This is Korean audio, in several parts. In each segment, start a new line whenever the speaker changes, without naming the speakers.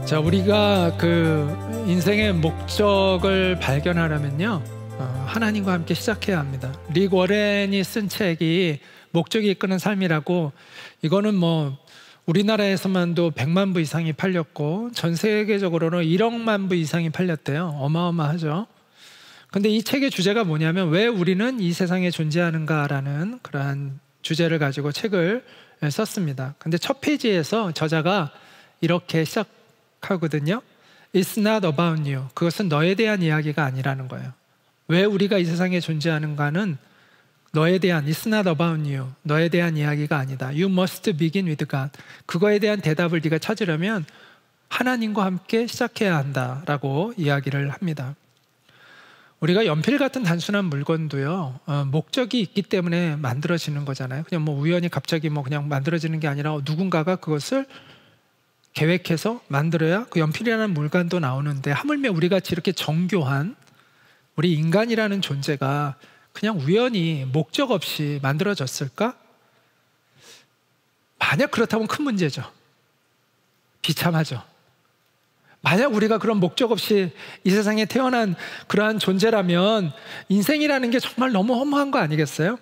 자, 우리가 그 인생의 목적을 발견하려면요, 하나님과 함께 시작해야 합니다. 릭 워렌이 쓴 책이 목적이 이끄는 삶이라고, 이거는 뭐 우리나라에서만도 100만 부 이상이 팔렸고 전 세계적으로는 1억만 부 이상이 팔렸대요. 어마어마하죠. 근데 이 책의 주제가 뭐냐면, 왜 우리는 이 세상에 존재하는가라는 그러한 주제를 가지고 책을 썼습니다. 근데 첫 페이지에서 저자가 이렇게 시작하거든요. It's not about you. 그것은 너에 대한 이야기가 아니라는 거예요. 왜 우리가 이 세상에 존재하는가는 너에 대한, It's not about you. 너에 대한 이야기가 아니다. You must begin with God. 그거에 대한 대답을 네가 찾으려면 하나님과 함께 시작해야 한다라고 이야기를 합니다. 우리가 연필 같은 단순한 물건도요, 목적이 있기 때문에 만들어지는 거잖아요. 그냥 뭐 우연히 갑자기 뭐 그냥 만들어지는 게 아니라 누군가가 그것을 계획해서 만들어야 그 연필이라는 물건도 나오는데, 하물며 우리같이 이렇게 정교한 우리 인간이라는 존재가 그냥 우연히 목적 없이 만들어졌을까? 만약 그렇다면 큰 문제죠. 비참하죠. 만약 우리가 그런 목적 없이 이 세상에 태어난 그러한 존재라면 인생이라는 게 정말 너무 허무한 거 아니겠어요?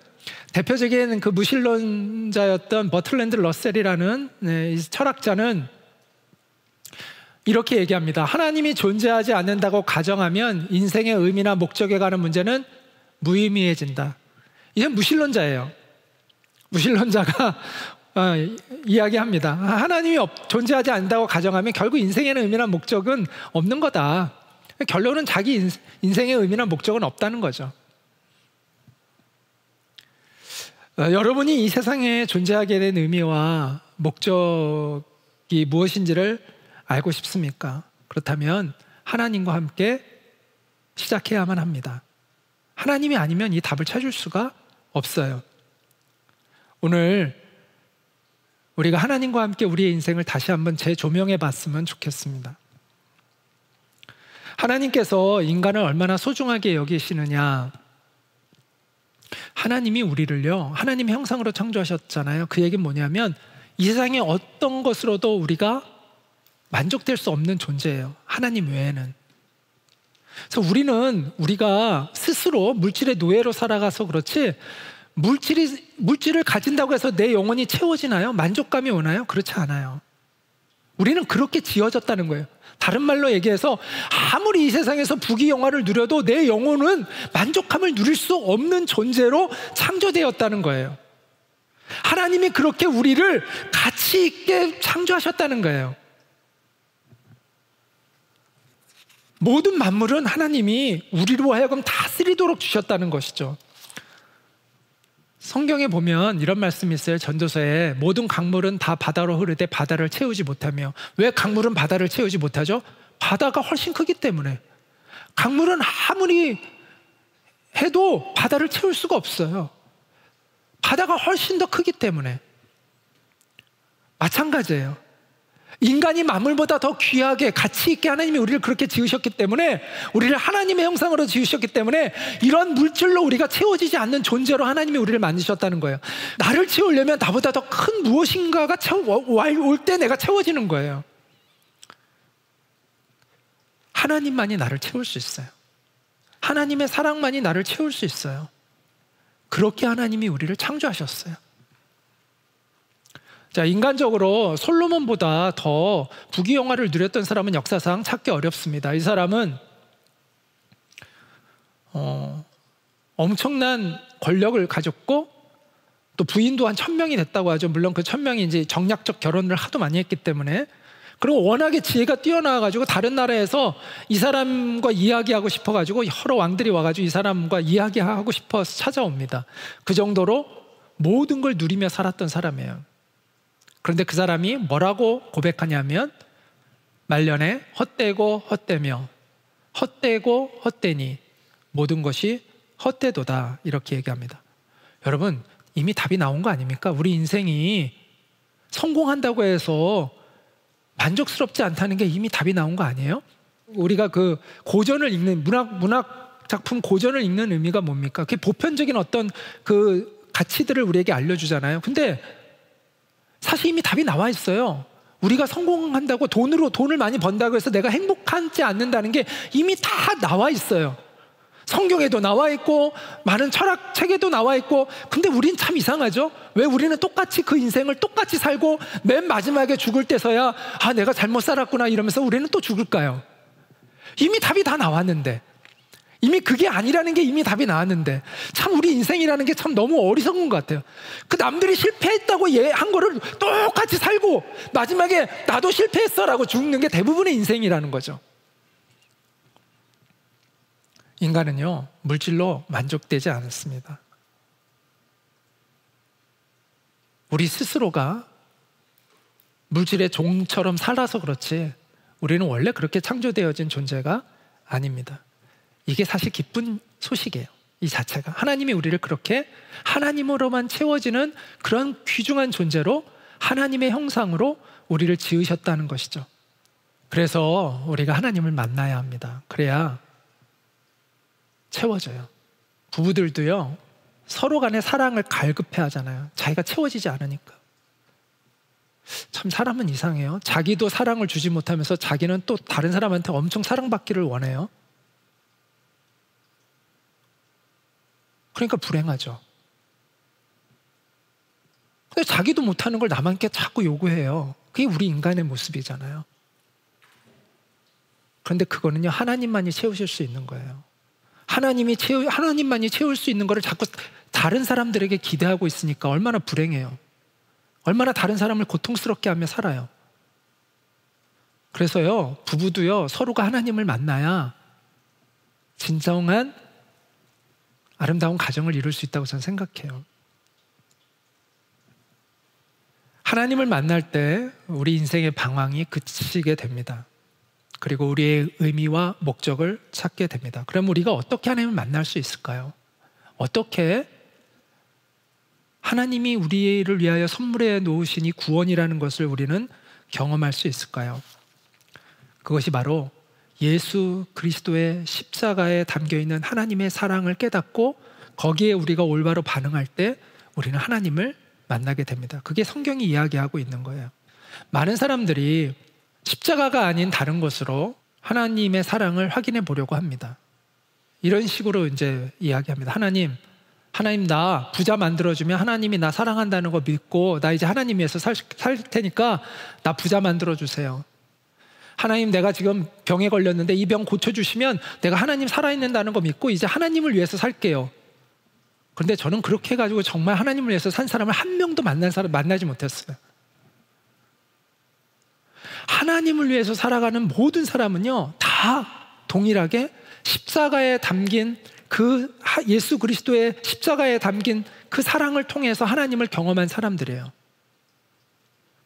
대표적인 그 무신론자였던 버틀랜드 러셀이라는 이 철학자는 이렇게 얘기합니다. 하나님이 존재하지 않는다고 가정하면 인생의 의미나 목적에 관한 문제는 무의미해진다. 이건 무신론자예요. 무신론자가 이야기합니다. 하나님이 존재하지 않는다고 가정하면 결국 인생에는 의미나 목적은 없는 거다. 결론은 자기 인생의 의미나 목적은 없다는 거죠. 여러분이 이 세상에 존재하게 된 의미와 목적이 무엇인지를 알고 싶습니까? 그렇다면 하나님과 함께 시작해야만 합니다. 하나님이 아니면 이 답을 찾을 수가 없어요. 오늘 우리가 하나님과 함께 우리의 인생을 다시 한번 재조명해 봤으면 좋겠습니다. 하나님께서 인간을 얼마나 소중하게 여기시느냐. 하나님이 우리를요, 하나님 형상으로 창조하셨잖아요. 그 얘기는 뭐냐면 이 세상의 어떤 것으로도 우리가 만족될 수 없는 존재예요. 하나님 외에는. 그래서 우리가 스스로 물질의 노예로 살아가서 그렇지, 물질을 가진다고 해서 내 영혼이 채워지나요? 만족감이 오나요? 그렇지 않아요. 우리는 그렇게 지어졌다는 거예요. 다른 말로 얘기해서 아무리 이 세상에서 부귀영화를 누려도 내 영혼은 만족감을 누릴 수 없는 존재로 창조되었다는 거예요. 하나님이 그렇게 우리를 가치 있게 창조하셨다는 거예요. 모든 만물은 하나님이 우리로 하여금 다스리도록 주셨다는 것이죠. 성경에 보면 이런 말씀이 있어요. 전도서에 모든 강물은 다 바다로 흐르되 바다를 채우지 못하며. 왜 강물은 바다를 채우지 못하죠? 바다가 훨씬 크기 때문에. 강물은 아무리 해도 바다를 채울 수가 없어요. 바다가 훨씬 더 크기 때문에. 마찬가지예요. 인간이 만물보다 더 귀하게 가치 있게 하나님이 우리를 그렇게 지으셨기 때문에, 우리를 하나님의 형상으로 지으셨기 때문에 이런 물질로 우리가 채워지지 않는 존재로 하나님이 우리를 만드셨다는 거예요. 나를 채우려면 나보다 더 큰 무엇인가가 올 때 내가 채워지는 거예요. 하나님만이 나를 채울 수 있어요. 하나님의 사랑만이 나를 채울 수 있어요. 그렇게 하나님이 우리를 창조하셨어요. 자, 인간적으로 솔로몬보다 더 부귀영화를 누렸던 사람은 역사상 찾기 어렵습니다. 이 사람은 엄청난 권력을 가졌고 또 부인도 한 1000명이 됐다고 하죠. 물론 그 1000명이 이제 정략적 결혼을 하도 많이 했기 때문에. 그리고 워낙에 지혜가 뛰어나가지고 다른 나라에서 이 사람과 이야기하고 싶어가지고 여러 왕들이 와가지고 이 사람과 이야기하고 싶어서 찾아옵니다. 그 정도로 모든 걸 누리며 살았던 사람이에요. 그런데 그 사람이 뭐라고 고백하냐면, 말년에 헛되고 헛되며 헛되고 헛되니 모든 것이 헛되도다, 이렇게 얘기합니다. 여러분, 이미 답이 나온 거 아닙니까? 우리 인생이 성공한다고 해서 만족스럽지 않다는 게 이미 답이 나온 거 아니에요? 우리가 그 고전을 읽는 문학 작품 고전을 읽는 의미가 뭡니까? 그게 보편적인 어떤 그 가치들을 우리에게 알려주잖아요. 근데 사실 이미 답이 나와 있어요. 우리가 성공한다고 돈을 많이 번다고 해서 내가 행복하지 않는다는 게 이미 다 나와 있어요. 성경에도 나와 있고 많은 철학책에도 나와 있고. 근데 우린 참 이상하죠? 왜 우리는 똑같이 그 인생을 똑같이 살고 맨 마지막에 죽을 때서야 내가 잘못 살았구나 이러면서 우리는 또 죽을까요? 이미 답이 다 나왔는데, 이미 그게 아니라는 게 이미 답이 나왔는데, 참 우리 인생이라는 게 참 너무 어리석은 것 같아요. 그 남들이 실패했다고 한 거를 똑같이 살고 마지막에 나도 실패했어라고 죽는 게 대부분의 인생이라는 거죠. 인간은요, 물질로 만족되지 않았습니다. 우리 스스로가 물질의 종처럼 살아서 그렇지 우리는 원래 그렇게 창조되어진 존재가 아닙니다. 이게 사실 기쁜 소식이에요. 이 자체가 하나님이 우리를 그렇게 하나님으로만 채워지는 그런 귀중한 존재로 하나님의 형상으로 우리를 지으셨다는 것이죠. 그래서 우리가 하나님을 만나야 합니다. 그래야 채워져요. 부부들도요, 서로 간의 사랑을 갈급해 하잖아요. 자기가 채워지지 않으니까. 참 사람은 이상해요. 자기도 사랑을 주지 못하면서 자기는 또 다른 사람한테 엄청 사랑받기를 원해요. 그러니까 불행하죠. 근데 자기도 못하는 걸 남한테 자꾸 요구해요. 그게 우리 인간의 모습이잖아요. 그런데 그거는요, 하나님만이 채우실 수 있는 거예요. 하나님만이 채울 수 있는 거를 자꾸 다른 사람들에게 기대하고 있으니까 얼마나 불행해요. 얼마나 다른 사람을 고통스럽게 하며 살아요. 그래서요, 부부도요, 서로가 하나님을 만나야 진정한 아름다운 가정을 이룰 수 있다고 저는 생각해요. 하나님을 만날 때 우리 인생의 방황이 그치게 됩니다. 그리고 우리의 의미와 목적을 찾게 됩니다. 그럼 우리가 어떻게 하나님을 만날 수 있을까요? 어떻게 하나님이 우리를 위하여 선물해 놓으신 이 구원이라는 것을 우리는 경험할 수 있을까요? 그것이 바로 예수 그리스도의 십자가에 담겨있는 하나님의 사랑을 깨닫고 거기에 우리가 올바로 반응할 때 우리는 하나님을 만나게 됩니다. 그게 성경이 이야기하고 있는 거예요. 많은 사람들이 십자가가 아닌 다른 것으로 하나님의 사랑을 확인해 보려고 합니다. 이런 식으로 이제 이야기합니다. 하나님 나 부자 만들어주면 하나님이 나 사랑한다는 거 믿고 나 이제 하나님 위해서 살 테니까 나 부자 만들어주세요. 하나님, 내가 지금 병에 걸렸는데 이 병 고쳐주시면 내가 하나님 살아있는다는 거 믿고 이제 하나님을 위해서 살게요. 그런데 저는 그렇게 해가지고 정말 하나님을 위해서 산 사람을 한 명도 만나지 못했어요. 하나님을 위해서 살아가는 모든 사람은요, 다 동일하게 십자가에 담긴 그 예수 그리스도의 십자가에 담긴 그 사랑을 통해서 하나님을 경험한 사람들이에요.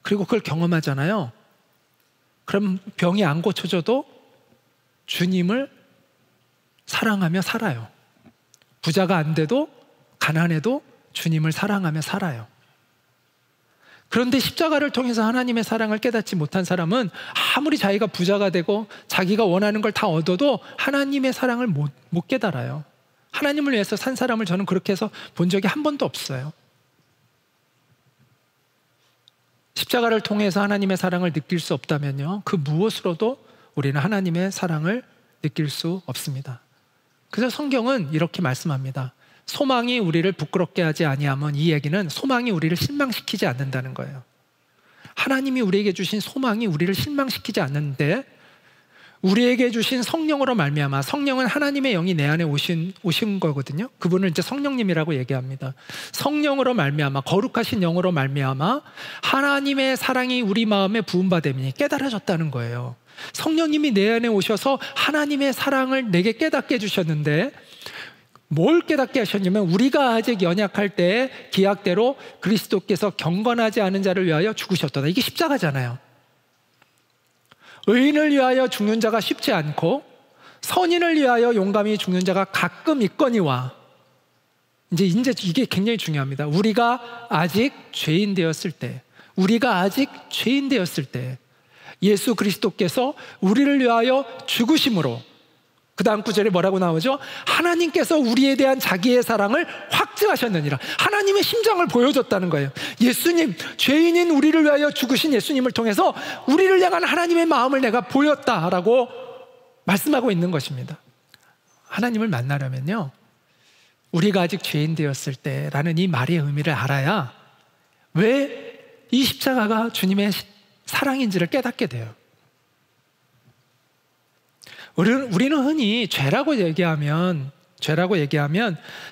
그리고 그걸 경험하잖아요. 그럼 병이 안 고쳐져도 주님을 사랑하며 살아요. 부자가 안 돼도 가난해도 주님을 사랑하며 살아요. 그런데 십자가를 통해서 하나님의 사랑을 깨닫지 못한 사람은 아무리 자기가 부자가 되고 자기가 원하는 걸 다 얻어도 하나님의 사랑을 못 깨달아요. 하나님을 위해서 산 사람을 저는 그렇게 해서 본 적이 한 번도 없어요. 십자가를 통해서 하나님의 사랑을 느낄 수 없다면요, 그 무엇으로도 우리는 하나님의 사랑을 느낄 수 없습니다. 그래서 성경은 이렇게 말씀합니다. 소망이 우리를 부끄럽게 하지 아니하면, 이 얘기는 소망이 우리를 실망시키지 않는다는 거예요. 하나님이 우리에게 주신 소망이 우리를 실망시키지 않는데 우리에게 주신 성령으로 말미암아, 성령은 하나님의 영이 내 안에 오신 거거든요. 그분을 이제 성령님이라고 얘기합니다. 성령으로 말미암아, 거룩하신 영으로 말미암아 하나님의 사랑이 우리 마음에 부음받음이 깨달아졌다는 거예요. 성령님이 내 안에 오셔서 하나님의 사랑을 내게 깨닫게 해주셨는데, 뭘 깨닫게 하셨냐면 우리가 아직 연약할 때 기약대로 그리스도께서 경건하지 않은 자를 위하여 죽으셨다. 이게 십자가잖아요. 의인을 위하여 죽는 자가 쉽지 않고 선인을 위하여 용감히 죽는 자가 가끔 있거니와, 이제 이게 굉장히 중요합니다. 우리가 아직 죄인 되었을 때, 예수 그리스도께서 우리를 위하여 죽으심으로, 그 다음 구절에 뭐라고 나오죠? 하나님께서 우리에 대한 자기의 사랑을 확증하셨느니라. 하나님의 심장을 보여줬다는 거예요. 예수님, 죄인인 우리를 위하여 죽으신 예수님을 통해서 우리를 향한 하나님의 마음을 내가 보였다라고 말씀하고 있는 것입니다. 하나님을 만나려면요, 우리가 아직 죄인 되었을 때라는 이 말의 의미를 알아야 왜 이 십자가가 주님의 사랑인지를 깨닫게 돼요. 우리는 흔히 죄라고 얘기하면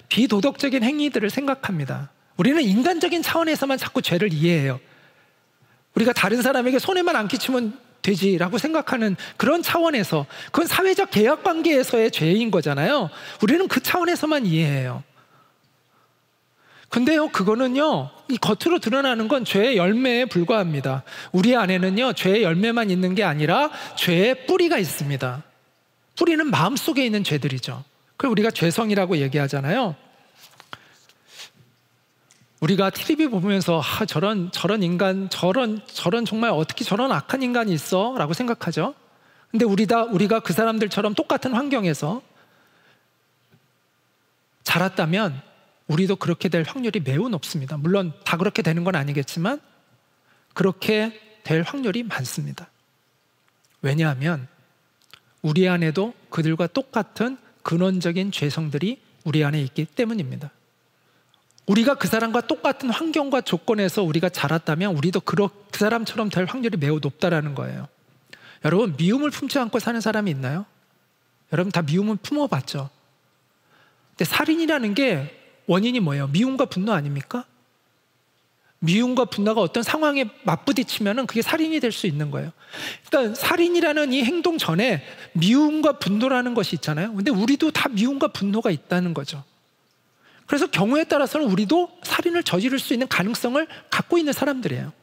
비도덕적인 행위들을 생각합니다. 우리는 인간적인 차원에서만 자꾸 죄를 이해해요. 우리가 다른 사람에게 손해만 안 끼치면 되지라고 생각하는 그런 차원에서, 그건 사회적 계약 관계에서의 죄인 거잖아요. 우리는 그 차원에서만 이해해요. 근데요, 그거는요, 이 겉으로 드러나는 건 죄의 열매에 불과합니다. 우리 안에는요, 죄의 열매만 있는 게 아니라 죄의 뿌리가 있습니다. 뿌리는 마음속에 있는 죄들이죠. 그걸 우리가 죄성이라고 얘기하잖아요. 우리가 TV 보면서 저런 인간, 저런 정말 어떻게 저런 악한 인간이 있어? 라고 생각하죠. 근데 우리가 그 사람들처럼 똑같은 환경에서 자랐다면 우리도 그렇게 될 확률이 매우 높습니다. 물론 다 그렇게 되는 건 아니겠지만 그렇게 될 확률이 많습니다. 왜냐하면 우리 안에도 그들과 똑같은 근원적인 죄성들이 우리 안에 있기 때문입니다. 우리가 그 사람과 똑같은 환경과 조건에서 우리가 자랐다면 우리도 그 사람처럼 될 확률이 매우 높다라는 거예요. 여러분, 미움을 품지 않고 사는 사람이 있나요? 여러분 다 미움을 품어봤죠? 근데 살인이라는 게 원인이 뭐예요? 미움과 분노 아닙니까? 미움과 분노가 어떤 상황에 맞부딪히면 그게 살인이 될 수 있는 거예요. 그러니까 살인이라는 이 행동 전에 미움과 분노라는 것이 있잖아요. 근데 우리도 다 미움과 분노가 있다는 거죠. 그래서 경우에 따라서는 우리도 살인을 저지를 수 있는 가능성을 갖고 있는 사람들이에요.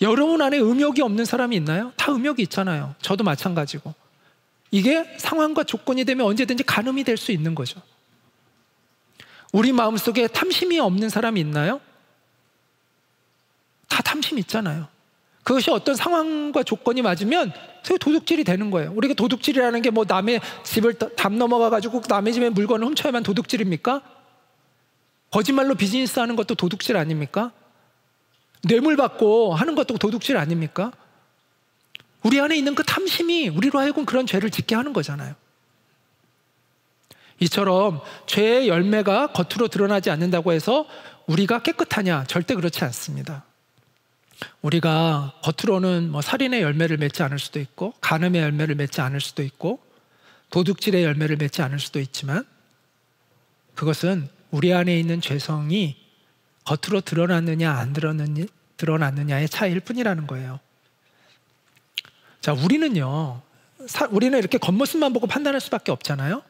여러분 안에 음욕이 없는 사람이 있나요? 다 음욕이 있잖아요. 저도 마찬가지고. 이게 상황과 조건이 되면 언제든지 간음이 될 수 있는 거죠. 우리 마음속에 탐심이 없는 사람이 있나요? 다 탐심 있잖아요. 그것이 어떤 상황과 조건이 맞으면 도둑질이 되는 거예요. 우리가 도둑질이라는 게 뭐 남의 집을 담 넘어가가지고 남의 집에 물건을 훔쳐야만 도둑질입니까? 거짓말로 비즈니스 하는 것도 도둑질 아닙니까? 뇌물 받고 하는 것도 도둑질 아닙니까? 우리 안에 있는 그 탐심이 우리로 하여금 그런 죄를 짓게 하는 거잖아요. 이처럼 죄의 열매가 겉으로 드러나지 않는다고 해서 우리가 깨끗하냐? 절대 그렇지 않습니다. 우리가 겉으로는 뭐 살인의 열매를 맺지 않을 수도 있고 간음의 열매를 맺지 않을 수도 있고 도둑질의 열매를 맺지 않을 수도 있지만 그것은 우리 안에 있는 죄성이 겉으로 드러났느냐 안 드러났느냐의 차이일 뿐이라는 거예요. 자, 우리는 이렇게 겉모습만 보고 판단할 수밖에 없잖아요.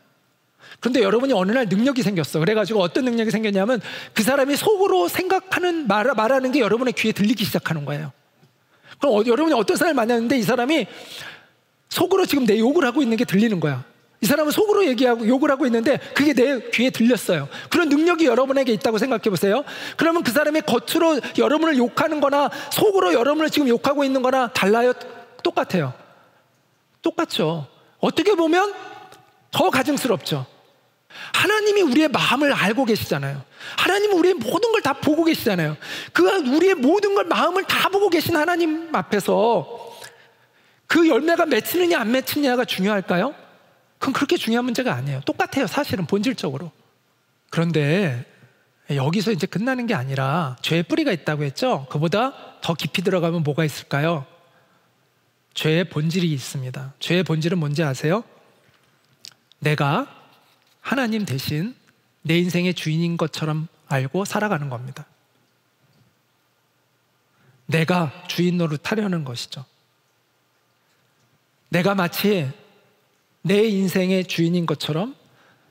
그런데 여러분이 어느 날 능력이 생겼어. 그래가지고 어떤 능력이 생겼냐면 그 사람이 속으로 생각하는 말하는 게 여러분의 귀에 들리기 시작하는 거예요. 그럼 여러분이 어떤 사람을 만났는데 이 사람이 속으로 지금 내 욕을 하고 있는 게 들리는 거야. 이 사람은 속으로 욕을 하고 있는데 그게 내 귀에 들렸어요. 그런 능력이 여러분에게 있다고 생각해 보세요. 그러면 그 사람이 겉으로 여러분을 욕하는 거나 속으로 여러분을 지금 욕하고 있는 거나 달라요? 똑같아요. 똑같죠. 어떻게 보면 더 가증스럽죠. 하나님이 우리의 마음을 알고 계시잖아요. 하나님은 우리의 모든 걸 다 보고 계시잖아요. 우리의 모든 걸, 마음을 다 보고 계신 하나님 앞에서 그 열매가 맺히느냐 안 맺히느냐가 중요할까요? 그건 그렇게 중요한 문제가 아니에요. 똑같아요, 사실은 본질적으로. 그런데 여기서 이제 끝나는 게 아니라 죄의 뿌리가 있다고 했죠? 그보다 더 깊이 들어가면 뭐가 있을까요? 죄의 본질이 있습니다. 죄의 본질은 뭔지 아세요? 내가 하나님 대신 내 인생의 주인인 것처럼 알고 살아가는 겁니다. 내가 주인 노릇하려는 것이죠. 내가 마치 내 인생의 주인인 것처럼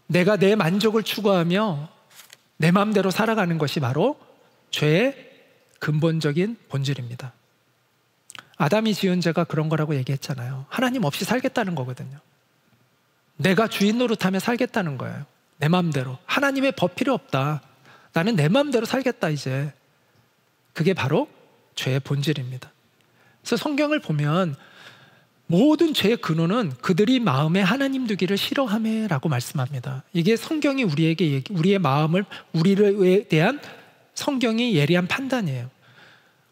내가 내 만족을 추구하며 내 마음대로 살아가는 것이 바로 죄의 근본적인 본질입니다. 아담이 지은 죄가 그런 거라고 얘기했잖아요. 하나님 없이 살겠다는 거거든요. 내가 주인 노릇하며 살겠다는 거예요. 내 마음대로. 하나님의 법 필요 없다. 나는 내 마음대로 살겠다 이제. 그게 바로 죄의 본질입니다. 그래서 성경을 보면 모든 죄의 근원은 그들이 마음에 하나님 두기를 싫어함에라고 말씀합니다. 이게 성경이 우리의 마음을, 우리에 대한 성경이 예리한 판단이에요.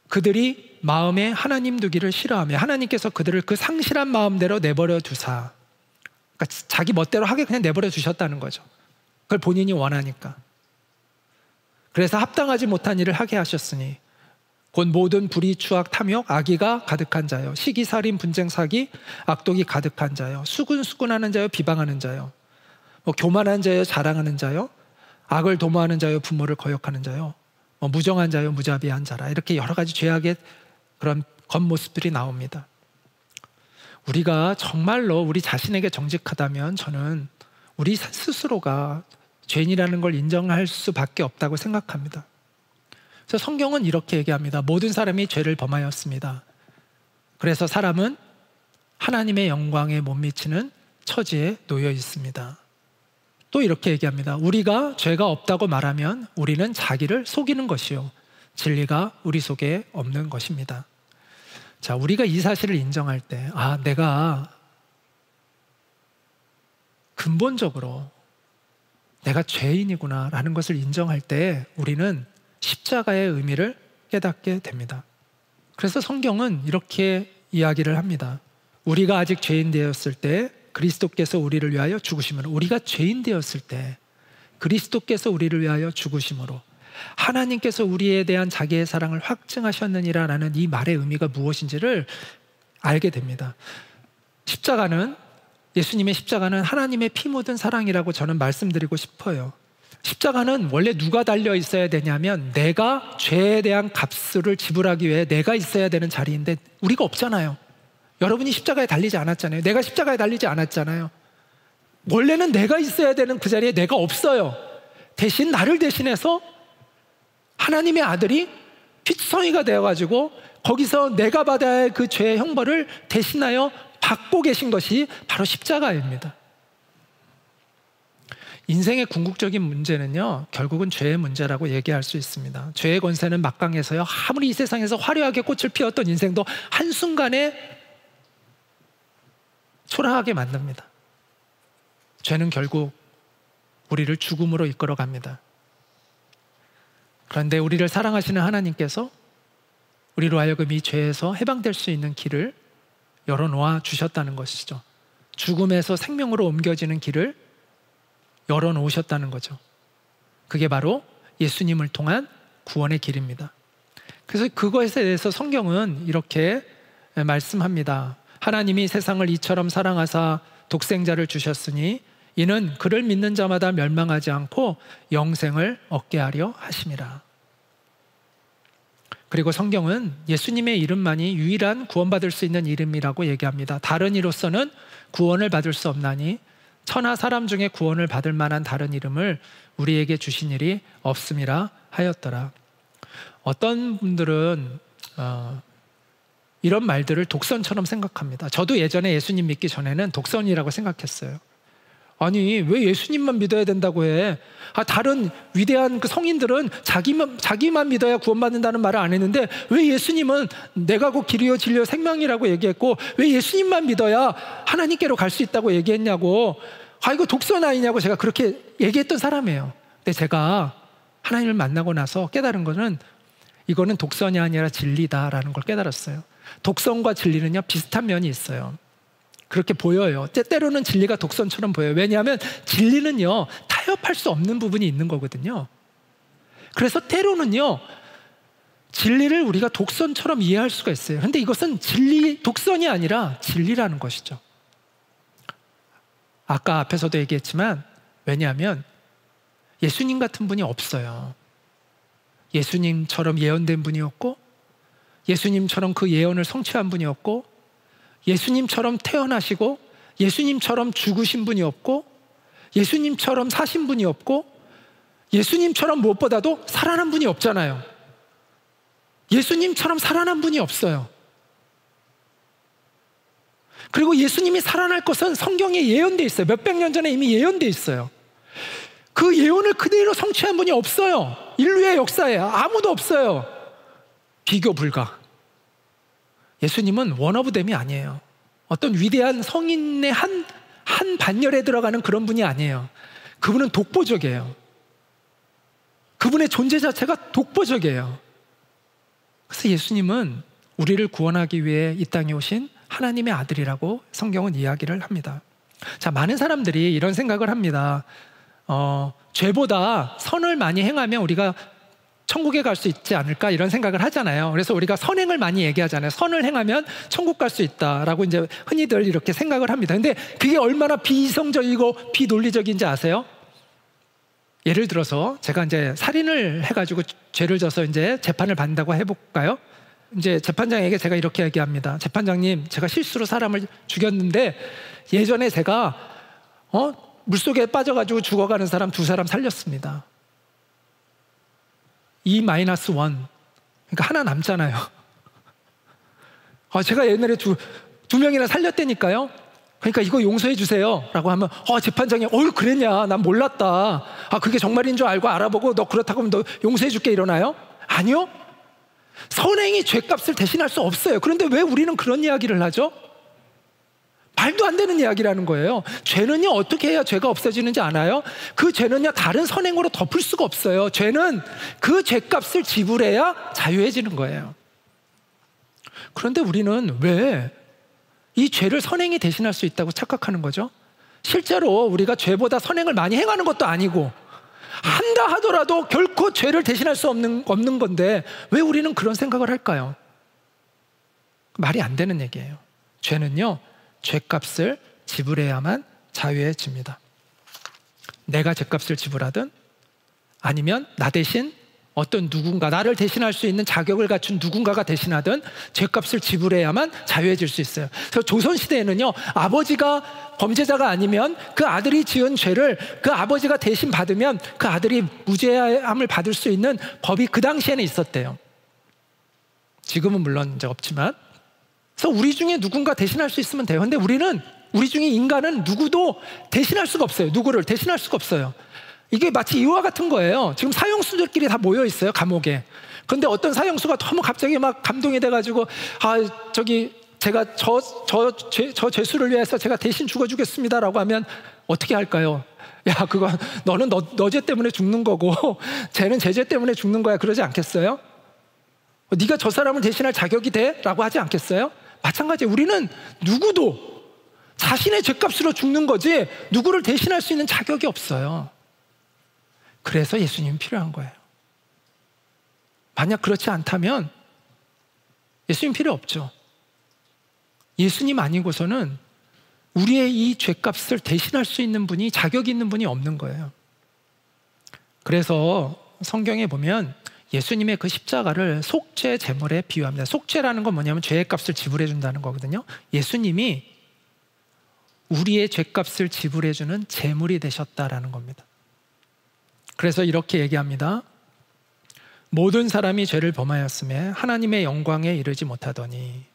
그들이 마음에 하나님 두기를 싫어하며 하나님께서 그들을 그 상실한 마음대로 내버려 두사, 그러니까 자기 멋대로 하게 그냥 내버려 두셨다는 거죠. 그걸 본인이 원하니까. 그래서 합당하지 못한 일을 하게 하셨으니 곧 모든 불의, 추악, 탐욕, 악의가 가득한 자요, 시기, 살인, 분쟁, 사기, 악독이 가득한 자요, 수군수군하는 자요, 비방하는 자요, 교만한 자요, 자랑하는 자요, 악을 도모하는 자요, 부모를 거역하는 자요, 무정한 자요, 무자비한 자라. 이렇게 여러 가지 죄악의 그런 겉모습들이 나옵니다. 우리가 정말로 우리 자신에게 정직하다면 저는 우리 스스로가 죄인이라는 걸 인정할 수밖에 없다고 생각합니다. 그래서 성경은 이렇게 얘기합니다. 모든 사람이 죄를 범하였습니다. 그래서 사람은 하나님의 영광에 못 미치는 처지에 놓여 있습니다. 또 이렇게 얘기합니다. 우리가 죄가 없다고 말하면 우리는 자기를 속이는 것이요, 진리가 우리 속에 없는 것입니다. 자, 우리가 이 사실을 인정할 때, 내가 근본적으로 내가 죄인이구나 라는 것을 인정할 때 우리는 십자가의 의미를 깨닫게 됩니다. 그래서 성경은 이렇게 이야기를 합니다. 우리가 아직 죄인 되었을 때 그리스도께서 우리를 위하여 죽으심으로, 우리가 죄인 되었을 때 그리스도께서 우리를 위하여 죽으심으로 하나님께서 우리에 대한 자기의 사랑을 확증하셨느니라 라는 이 말의 의미가 무엇인지를 알게 됩니다. 예수님의 십자가는 하나님의 피 묻은 사랑이라고 저는 말씀드리고 싶어요. 십자가는 원래 누가 달려 있어야 되냐면 내가 죄에 대한 값을 지불하기 위해 내가 있어야 되는 자리인데 우리가 없잖아요. 여러분이 십자가에 달리지 않았잖아요. 내가 십자가에 달리지 않았잖아요. 원래는 내가 있어야 되는 그 자리에 내가 없어요. 대신 나를 대신해서 하나님의 아들이 피투성이가 되어가지고 거기서 내가 받아야 할 그 죄의 형벌을 대신하여 받고 계신 것이 바로 십자가입니다. 인생의 궁극적인 문제는요, 결국은 죄의 문제라고 얘기할 수 있습니다. 죄의 권세는 막강해서요, 아무리 이 세상에서 화려하게 꽃을 피웠던 인생도 한순간에 초라하게 만듭니다. 죄는 결국 우리를 죽음으로 이끌어 갑니다. 그런데 우리를 사랑하시는 하나님께서 우리로 하여금 이 죄에서 해방될 수 있는 길을 열어놓아 주셨다는 것이죠. 죽음에서 생명으로 옮겨지는 길을 열어놓으셨다는 거죠. 그게 바로 예수님을 통한 구원의 길입니다. 그래서 그것에 대해서 성경은 이렇게 말씀합니다. 하나님이 세상을 이처럼 사랑하사 독생자를 주셨으니 이는 그를 믿는 자마다 멸망하지 않고 영생을 얻게 하려 하심이라. 그리고 성경은 예수님의 이름만이 유일한 구원받을 수 있는 이름이라고 얘기합니다. 다른 이로서는 구원을 받을 수 없나니 천하 사람 중에 구원을 받을 만한 다른 이름을 우리에게 주신 일이 없음이라 하였더라. 어떤 분들은 이런 말들을 독선처럼 생각합니다. 저도 예전에 예수님 믿기 전에는 독선이라고 생각했어요. 아니, 왜 예수님만 믿어야 된다고 해? 다른 위대한 그 성인들은 자기만 믿어야 구원받는다는 말을 안 했는데 왜 예수님은 내가 곧 길이요 진리요 생명이라고 얘기했고 왜 예수님만 믿어야 하나님께로 갈 수 있다고 얘기했냐고, 이거 독선 아니냐고 제가 그렇게 얘기했던 사람이에요. 근데 제가 하나님을 만나고 나서 깨달은 거는 이거는 독선이 아니라 진리다라는 걸 깨달았어요. 독선과 진리는요, 비슷한 면이 있어요. 그렇게 보여요. 때로는 진리가 독선처럼 보여요. 왜냐하면 진리는요, 타협할 수 없는 부분이 있는 거거든요. 그래서 때로는요, 진리를 우리가 독선처럼 이해할 수가 있어요. 그런데 이것은 독선이 아니라 진리라는 것이죠. 아까 앞에서도 얘기했지만, 왜냐하면 예수님 같은 분이 없어요. 예수님처럼 예언된 분이 없고, 예수님처럼 그 예언을 성취한 분이 없고, 예수님처럼 태어나시고 예수님처럼 죽으신 분이 없고, 예수님처럼 사신 분이 없고, 예수님처럼 무엇보다도 살아난 분이 없잖아요. 예수님처럼 살아난 분이 없어요. 그리고 예수님이 살아날 것은 성경에 예언되어 있어요. 몇백 년 전에 이미 예언되어 있어요. 그 예언을 그대로 성취한 분이 없어요. 인류의 역사에 아무도 없어요. 비교 불가. 예수님은 원어브댐이 아니에요. 어떤 위대한 성인의 한 반열에 들어가는 그런 분이 아니에요. 그분은 독보적이에요. 그분의 존재 자체가 독보적이에요. 그래서 예수님은 우리를 구원하기 위해 이 땅에 오신 하나님의 아들이라고 성경은 이야기를 합니다. 자, 많은 사람들이 이런 생각을 합니다. 죄보다 선을 많이 행하면 우리가 천국에 갈 수 있지 않을까 이런 생각을 하잖아요. 그래서 우리가 선행을 많이 얘기하잖아요. 선을 행하면 천국 갈 수 있다라고 이제 흔히들 이렇게 생각을 합니다. 근데 그게 얼마나 비이성적이고 비논리적인지 아세요? 예를 들어서 제가 이제 살인을 해가지고 죄를 져서 이제 재판을 받는다고 해볼까요? 이제 재판장에게 제가 이렇게 얘기합니다. 재판장님, 제가 실수로 사람을 죽였는데 예전에 제가 물속에 빠져가지고 죽어가는 사람 2사람 살렸습니다. 2-1, 그러니까 하나 남잖아요. 제가 옛날에 두 명이나 살렸다니까요. 그러니까 이거 용서해 주세요 라고 하면 재판장이 그랬냐, 난 몰랐다. 그게 정말인 줄 알고 알아보고 너 그렇다고 하면 너 용서해 줄게 이러나요? 아니요. 선행이 죄값을 대신할 수 없어요. 그런데 왜 우리는 그런 이야기를 하죠? 말도 안 되는 이야기라는 거예요. 죄는요, 어떻게 해야 죄가 없어지는지 아나요? 그 죄는요, 다른 선행으로 덮을 수가 없어요. 죄는 그 죄값을 지불해야 자유해지는 거예요. 그런데 우리는 왜 이 죄를 선행이 대신할 수 있다고 착각하는 거죠? 실제로 우리가 죄보다 선행을 많이 행하는 것도 아니고 한다 하더라도 결코 죄를 대신할 수 없는 건데 왜 우리는 그런 생각을 할까요? 말이 안 되는 얘기예요. 죄는요, 죄값을 지불해야만 자유해집니다. 내가 죄값을 지불하든 아니면 나 대신 어떤 누군가, 나를 대신할 수 있는 자격을 갖춘 누군가가 대신하든 죄값을 지불해야만 자유해질 수 있어요. 그래서 조선시대에는요, 아버지가 범죄자가 아니면 그 아들이 지은 죄를 그 아버지가 대신 받으면 그 아들이 무죄함을 받을 수 있는 법이 그 당시에는 있었대요. 지금은 물론 이제 없지만. 그래서 우리 중에 누군가 대신할 수 있으면 돼요. 근데 우리 중에 인간은 누구도 대신할 수가 없어요. 누구를 대신할 수가 없어요. 이게 마치 이와 같은 거예요. 지금 사형수들끼리 다 모여 있어요, 감옥에. 그런데 어떤 사형수가 너무 갑자기 막 감동이 돼가지고 제가 저 죄수를 위해서 제가 대신 죽어주겠습니다라고 하면 어떻게 할까요? 야, 그거 너는 너 죄 때문에 죽는 거고 쟤는 제 죄 때문에 죽는 거야, 그러지 않겠어요? 네가 저 사람을 대신할 자격이 돼? 라고 하지 않겠어요? 마찬가지예요. 우리는 누구도 자신의 죄값으로 죽는 거지 누구를 대신할 수 있는 자격이 없어요. 그래서 예수님이 필요한 거예요. 만약 그렇지 않다면 예수님 필요 없죠. 예수님 아니고서는 우리의 이 죄값을 대신할 수 있는 분이, 자격 있는 분이 없는 거예요. 그래서 성경에 보면 예수님의 그 십자가를 속죄 제물에 비유합니다. 속죄라는 건 뭐냐면 죄의 값을 지불해 준다는 거거든요. 예수님이 우리의 죄값을 지불해 주는 제물이 되셨다라는 겁니다. 그래서 이렇게 얘기합니다. 모든 사람이 죄를 범하였음에 하나님의 영광에 이르지 못하더니,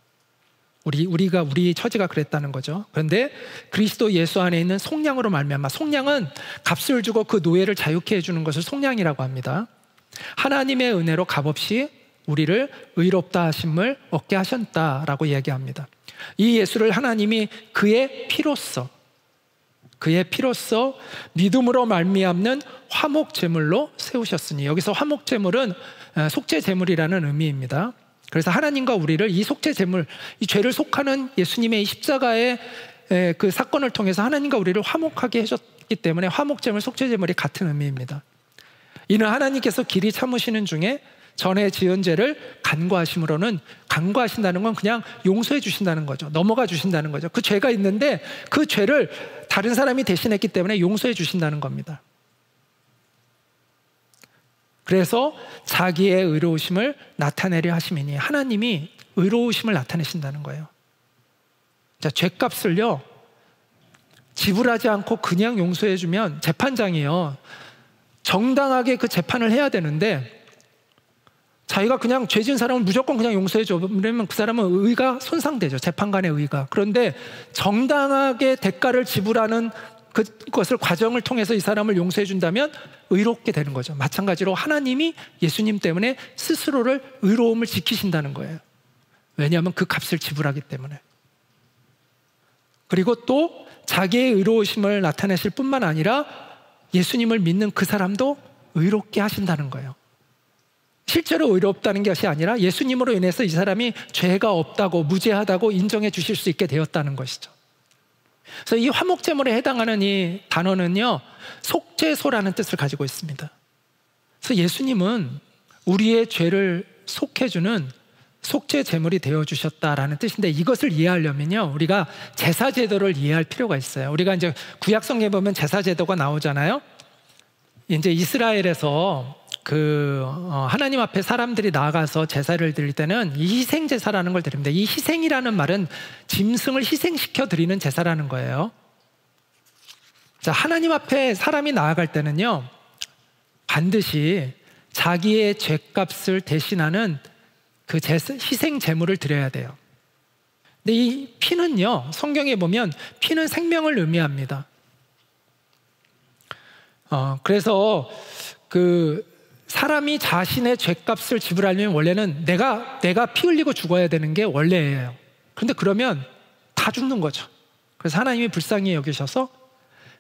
우리 처지가 그랬다는 거죠. 그런데 그리스도 예수 안에 있는 속량으로 말미암아, 속량은 값을 주고 그 노예를 자유케 해주는 것을 속량이라고 합니다. 하나님의 은혜로 값없이 우리를 의롭다 하심을 얻게 하셨다라고 이야기합니다. 이 예수를 하나님이 그의 피로써 믿음으로 말미암는 화목제물로 세우셨으니, 여기서 화목제물은 속죄제물이라는 의미입니다. 그래서 하나님과 우리를 이 속죄제물, 이 죄를 속하는 예수님의 이 십자가의 그 사건을 통해서 하나님과 우리를 화목하게 하셨기 때문에 화목제물, 속죄제물이 같은 의미입니다. 이는 하나님께서 길이 참으시는 중에 전에 지은 죄를 간구하심으로는, 간구하신다는 건 그냥 용서해 주신다는 거죠. 넘어가 주신다는 거죠. 그 죄가 있는데 그 죄를 다른 사람이 대신했기 때문에 용서해 주신다는 겁니다. 그래서 자기의 의로우심을 나타내려 하심이니, 하나님이 의로우심을 나타내신다는 거예요. 자, 죄값을요 지불하지 않고 그냥 용서해 주면 재판장이요 정당하게 그 재판을 해야 되는데, 자기가 그냥 죄 지은 사람을 무조건 그냥 용서해 줘, 그러면 그 사람은 의가 손상되죠. 재판관의 의가. 그런데 정당하게 대가를 지불하는 그것을 과정을 통해서 이 사람을 용서해 준다면 의롭게 되는 거죠. 마찬가지로 하나님이 예수님 때문에 스스로를 의로움을 지키신다는 거예요. 왜냐하면 그 값을 지불하기 때문에. 그리고 또 자기의 의로우심을 나타내실 뿐만 아니라 예수님을 믿는 그 사람도 의롭게 하신다는 거예요. 실제로 의롭다는 것이 아니라 예수님으로 인해서 이 사람이 죄가 없다고, 무죄하다고 인정해 주실 수 있게 되었다는 것이죠. 그래서 이 화목제물에 해당하는 이 단어는요, 속죄소라는 뜻을 가지고 있습니다. 그래서 예수님은 우리의 죄를 속해주는 속죄제물이 되어주셨다라는 뜻인데, 이것을 이해하려면요, 우리가 제사제도를 이해할 필요가 있어요. 우리가 이제 구약성경에 보면 제사제도가 나오잖아요. 이제 이스라엘에서 하나님 앞에 사람들이 나아가서 제사를 드릴 때는 이 희생제사라는 걸 드립니다. 이 희생이라는 말은 짐승을 희생시켜 드리는 제사라는 거예요. 자, 하나님 앞에 사람이 나아갈 때는요, 반드시 자기의 죄값을 대신하는 그 희생 제물을 드려야 돼요. 근데 이 피는요, 성경에 보면 피는 생명을 의미합니다. 그래서 사람이 자신의 죄값을 지불하려면 원래는 내가 피 흘리고 죽어야 되는 게 원래예요. 그런데 그러면 다 죽는 거죠. 그래서 하나님이 불쌍히 여기셔서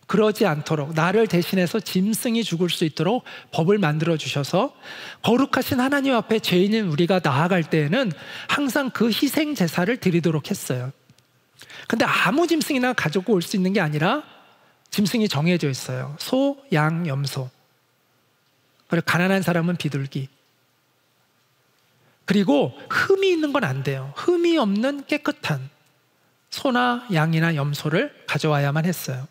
그러지 않도록 나를 대신해서 짐승이 죽을 수 있도록 법을 만들어 주셔서 거룩하신 하나님 앞에 죄인인 우리가 나아갈 때에는 항상 그 희생 제사를 드리도록 했어요. 근데 아무 짐승이나 가지고 올 수 있는 게 아니라 짐승이 정해져 있어요. 소, 양, 염소. 그리고 가난한 사람은 비둘기. 그리고 흠이 있는 건 안 돼요. 흠이 없는 깨끗한 소나 양이나 염소를 가져와야만 했어요.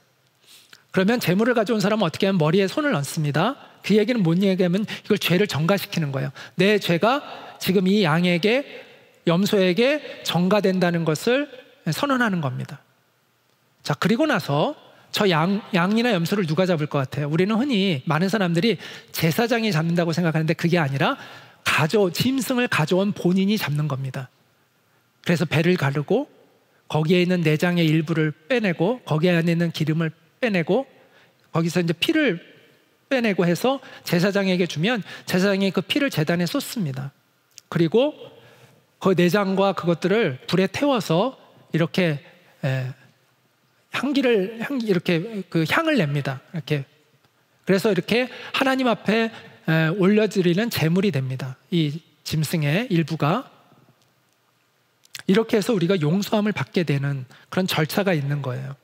그러면 제물을 가져온 사람은 어떻게 하면 머리에 손을 얹습니다. 그 얘기는 뭔 얘기냐면 이걸 죄를 전가시키는 거예요. 내 죄가 지금 이 양에게, 염소에게 전가된다는 것을 선언하는 겁니다. 자, 그리고 나서 저 양이나 염소를 누가 잡을 것 같아요? 우리는 흔히 많은 사람들이 제사장이 잡는다고 생각하는데 그게 아니라 짐승을 가져온 본인이 잡는 겁니다. 그래서 배를 가르고 거기에 있는 내장의 일부를 빼내고 거기 안에 있는 기름을 빼내고 거기서 이제 피를 빼내고 해서 제사장에게 주면 제사장이 그 피를 제단에 쏟습니다. 그리고 그 내장과 그것들을 불에 태워서 이렇게 이렇게 그 향을 냅니다. 이렇게. 그래서 이렇게 하나님 앞에 올려드리는 제물이 됩니다. 이 짐승의 일부가. 이렇게 해서 우리가 용서함을 받게 되는 그런 절차가 있는 거예요.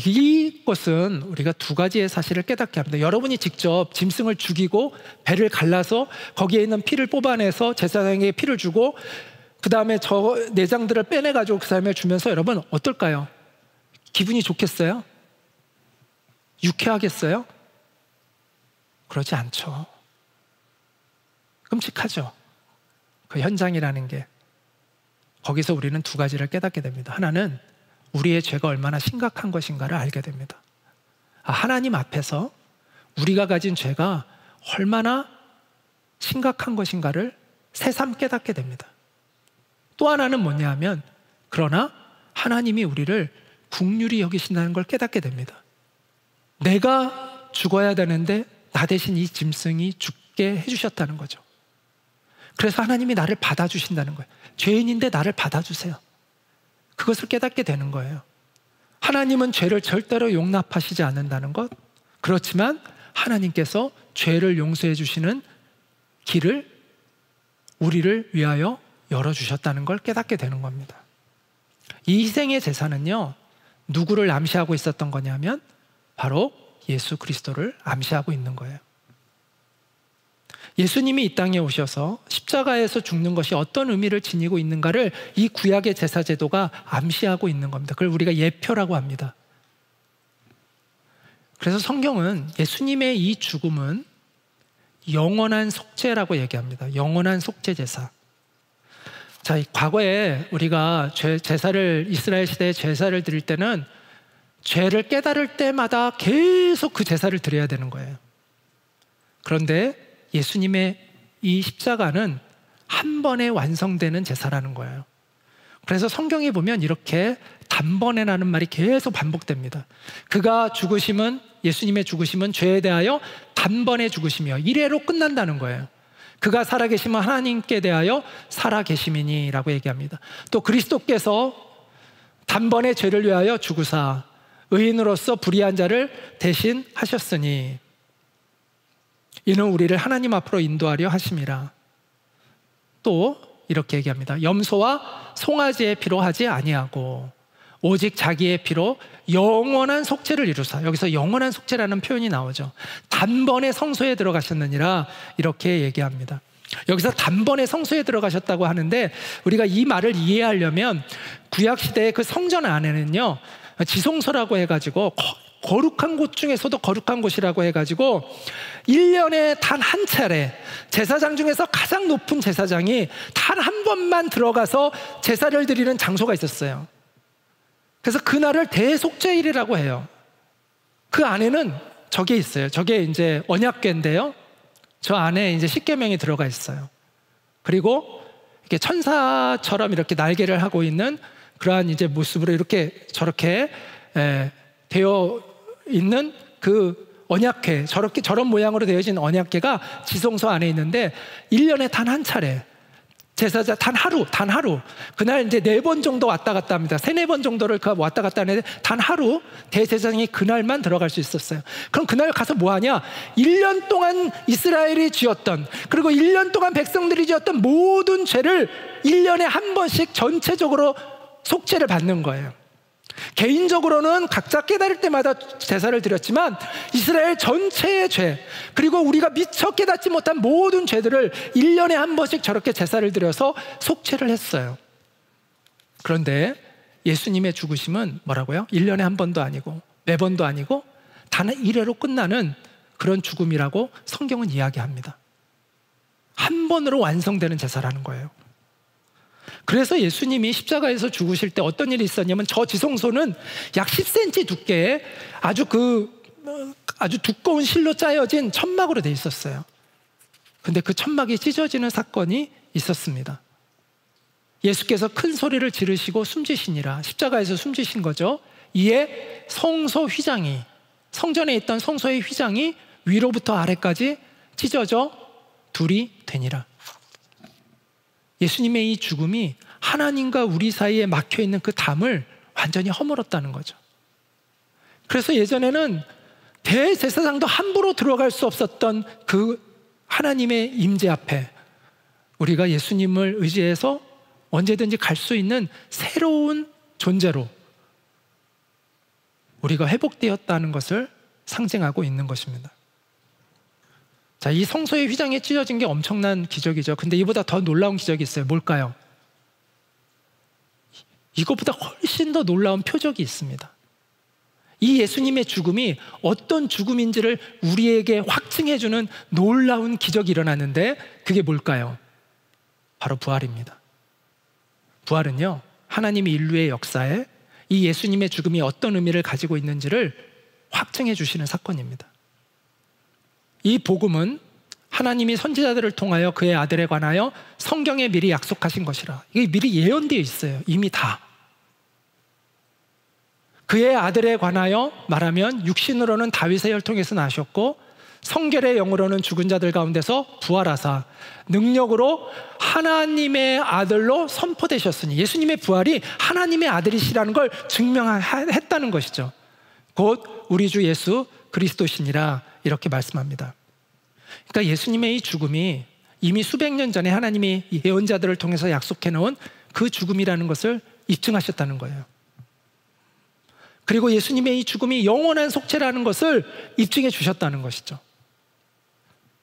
이것은 우리가 두 가지의 사실을 깨닫게 합니다. 여러분이 직접 짐승을 죽이고 배를 갈라서 거기에 있는 피를 뽑아내서 제사장에게 피를 주고 그 다음에 저 내장들을 빼내가지고 그 사람에게 주면서 여러분 어떨까요? 기분이 좋겠어요? 유쾌하겠어요? 그러지 않죠. 끔찍하죠. 그 현장이라는 게. 거기서 우리는 두 가지를 깨닫게 됩니다. 하나는 우리의 죄가 얼마나 심각한 것인가를 알게 됩니다. 하나님 앞에서 우리가 가진 죄가 얼마나 심각한 것인가를 새삼 깨닫게 됩니다. 또 하나는 뭐냐 하면 그러나 하나님이 우리를 긍휼히 여기신다는 걸 깨닫게 됩니다. 내가 죽어야 되는데 나 대신 이 짐승이 죽게 해주셨다는 거죠. 그래서 하나님이 나를 받아주신다는 거예요. 죄인인데 나를 받아주세요. 그것을 깨닫게 되는 거예요. 하나님은 죄를 절대로 용납하시지 않는다는 것. 그렇지만 하나님께서 죄를 용서해 주시는 길을 우리를 위하여 열어주셨다는 걸 깨닫게 되는 겁니다. 이 희생의 제사는요, 누구를 암시하고 있었던 거냐면 바로 예수 그리스도를 암시하고 있는 거예요. 예수님이 이 땅에 오셔서 십자가에서 죽는 것이 어떤 의미를 지니고 있는가를 이 구약의 제사제도가 암시하고 있는 겁니다. 그걸 우리가 예표라고 합니다. 그래서 성경은 예수님의 이 죽음은 영원한 속죄라고 얘기합니다. 영원한 속죄 제사. 자, 과거에 우리가 이스라엘 시대에 제사를 드릴 때는 죄를 깨달을 때마다 계속 그 제사를 드려야 되는 거예요. 그런데 예수님의 이 십자가는 한 번에 완성되는 제사라는 거예요. 그래서 성경에 보면 이렇게 단번에라는 말이 계속 반복됩니다. 예수님의 죽으심은 죄에 대하여 단번에 죽으심이요, 이래로 끝난다는 거예요. 그가 살아계시면 하나님께 대하여 살아계심이니 라고 얘기합니다. 또 그리스도께서 단번에 죄를 위하여 죽으사 의인으로서 불의한 자를 대신하셨으니 이는 우리를 하나님 앞으로 인도하려 하심이라. 또 이렇게 얘기합니다. 염소와 송아지의 피로 하지 아니하고 오직 자기의 피로 영원한 속죄를 이루사. 여기서 영원한 속죄라는 표현이 나오죠. 단번에 성소에 들어가셨느니라 이렇게 얘기합니다. 여기서 단번에 성소에 들어가셨다고 하는데, 우리가 이 말을 이해하려면 구약시대의 그 성전 안에는요, 지성소라고 해가지고 거룩한 곳 중에서도 거룩한 곳이라고 해가지고 1년에 단 한 차례 제사장 중에서 가장 높은 제사장이 단 한 번만 들어가서 제사를 드리는 장소가 있었어요. 그래서 그날을 대속죄일이라고 해요. 그 안에는 저게 있어요. 저게 이제 언약궤인데요, 저 안에 이제 십계명이 들어가 있어요. 그리고 이렇게 천사처럼 이렇게 날개를 하고 있는 그러한 이제 모습으로 이렇게 저렇게 되어 있는 그 언약궤, 저런 모양으로 되어진 언약궤가 지성소 안에 있는데 1년에 단 한 차례 제사자 단 하루 그날 이제 4번 정도 왔다 갔다 합니다. 3-4번 정도를 왔다 갔다 하는데 단 하루 대제사장이 그날만 들어갈 수 있었어요. 그럼 그날 가서 뭐 하냐? 1년 동안 이스라엘이 지었던, 그리고 1년 동안 백성들이 지었던 모든 죄를 1년에 한 번씩 전체적으로 속죄를 받는 거예요. 개인적으로는 각자 깨달을 때마다 제사를 드렸지만 이스라엘 전체의 죄, 그리고 우리가 미처 깨닫지 못한 모든 죄들을 1년에 한 번씩 저렇게 제사를 드려서 속죄를 했어요. 그런데 예수님의 죽으심은 뭐라고요? 1년에 한 번도 아니고 매번도 아니고 단 1회로 끝나는 그런 죽음이라고 성경은 이야기합니다. 한 번으로 완성되는 제사라는 거예요. 그래서 예수님이 십자가에서 죽으실 때 어떤 일이 있었냐면, 저 지성소는 약 10cm 두께의 아주 두꺼운 실로 짜여진 천막으로 돼 있었어요. 근데 그 천막이 찢어지는 사건이 있었습니다. 예수께서 큰 소리를 지르시고 숨지시니라. 십자가에서 숨지신 거죠. 이에 성소 휘장이, 성전에 있던 성소의 휘장이 위로부터 아래까지 찢어져 둘이 되니라. 예수님의 이 죽음이 하나님과 우리 사이에 막혀있는 그 담을 완전히 허물었다는 거죠. 그래서 예전에는 대제사장도 함부로 들어갈 수 없었던 그 하나님의 임재 앞에 우리가 예수님을 의지해서 언제든지 갈 수 있는 새로운 존재로 우리가 회복되었다는 것을 상징하고 있는 것입니다. 자, 이 성소의 휘장이 찢어진 게 엄청난 기적이죠. 근데 이보다 더 놀라운 기적이 있어요. 뭘까요? 이것보다 훨씬 더 놀라운 표적이 있습니다. 이 예수님의 죽음이 어떤 죽음인지를 우리에게 확증해주는 놀라운 기적이 일어났는데, 그게 뭘까요? 바로 부활입니다. 부활은요, 하나님이 인류의 역사에 이 예수님의 죽음이 어떤 의미를 가지고 있는지를 확증해 주시는 사건입니다. 이 복음은 하나님이 선지자들을 통하여 그의 아들에 관하여 성경에 미리 약속하신 것이라. 이게 미리 예언되어 있어요. 이미 다. 그의 아들에 관하여 말하면 육신으로는 다윗의 혈통에서 나셨고 성결의 영으로는 죽은 자들 가운데서 부활하사 능력으로 하나님의 아들로 선포되셨으니, 예수님의 부활이 하나님의 아들이시라는 걸 증명했다는 것이죠. 곧 우리 주 예수 그리스도시니라 이렇게 말씀합니다. 그러니까 예수님의 이 죽음이 이미 수백 년 전에 하나님이 예언자들을 통해서 약속해 놓은 그 죽음이라는 것을 입증하셨다는 거예요. 그리고 예수님의 이 죽음이 영원한 속죄라는 것을 입증해 주셨다는 것이죠.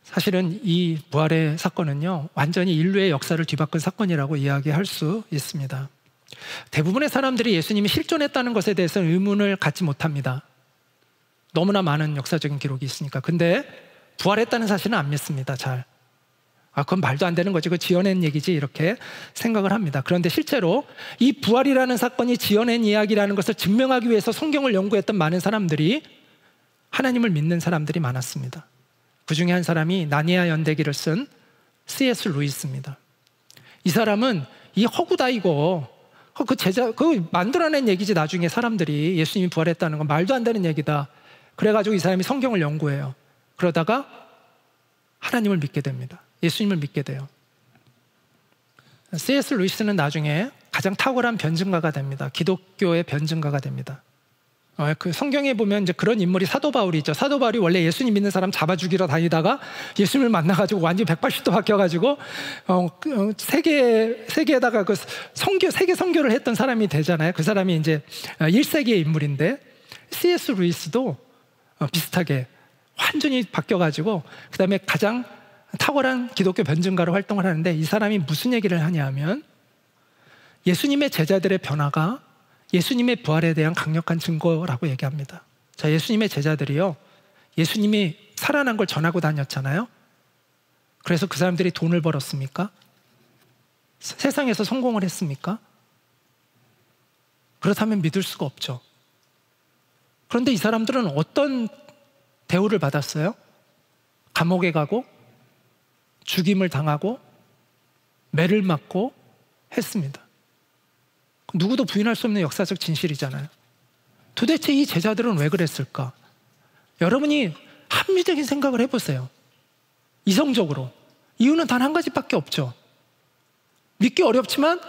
사실은 이 부활의 사건은요, 완전히 인류의 역사를 뒤바꾼 사건이라고 이야기할 수 있습니다. 대부분의 사람들이 예수님이 실존했다는 것에 대해서는 의문을 갖지 못합니다. 너무나 많은 역사적인 기록이 있으니까. 근데 부활했다는 사실은 안 믿습니다. 잘. 그건 말도 안 되는 거지, 그거 지어낸 얘기지, 이렇게 생각을 합니다. 그런데 실제로 이 부활이라는 사건이 지어낸 이야기라는 것을 증명하기 위해서 성경을 연구했던 많은 사람들이, 하나님을 믿는 사람들이 많았습니다. 그 중에 한 사람이 나니아 연대기를 쓴 C.S. 루이스입니다. 이 사람은 이 허구다이고 그 만들어낸 얘기지, 나중에 사람들이 예수님이 부활했다는 건 말도 안 되는 얘기다. 그래가지고 이 사람이 성경을 연구해요. 그러다가 하나님을 믿게 됩니다. 예수님을 믿게 돼요. C.S. 루이스는 나중에 가장 탁월한 변증가가 됩니다. 기독교의 변증가가 됩니다. 그 성경에 보면 이제 그런 인물이 사도 바울이 있죠. 사도 바울이 원래 예수님 믿는 사람 잡아 죽이러 다니다가 예수님을 만나가지고 완전히 180도 바뀌어가지고 세계에다가 그 세계 선교를 했던 사람이 되잖아요. 그 사람이 이제 1세기의 인물인데, C.S. 루이스도 비슷하게 완전히 바뀌어가지고 그 다음에 가장 탁월한 기독교 변증가로 활동을 하는데, 이 사람이 무슨 얘기를 하냐면 예수님의 제자들의 변화가 예수님의 부활에 대한 강력한 증거라고 얘기합니다. 자, 예수님의 제자들이요, 예수님이 살아난 걸 전하고 다녔잖아요. 그래서 그 사람들이 돈을 벌었습니까? 세상에서 성공을 했습니까? 그렇다면 믿을 수가 없죠. 그런데 이 사람들은 어떤 대우를 받았어요? 감옥에 가고 죽임을 당하고 매를 맞고 했습니다. 누구도 부인할 수 없는 역사적 진실이잖아요. 도대체 이 제자들은 왜 그랬을까? 여러분이 합리적인 생각을 해보세요. 이성적으로. 이유는 단 한 가지밖에 없죠. 믿기 어렵지만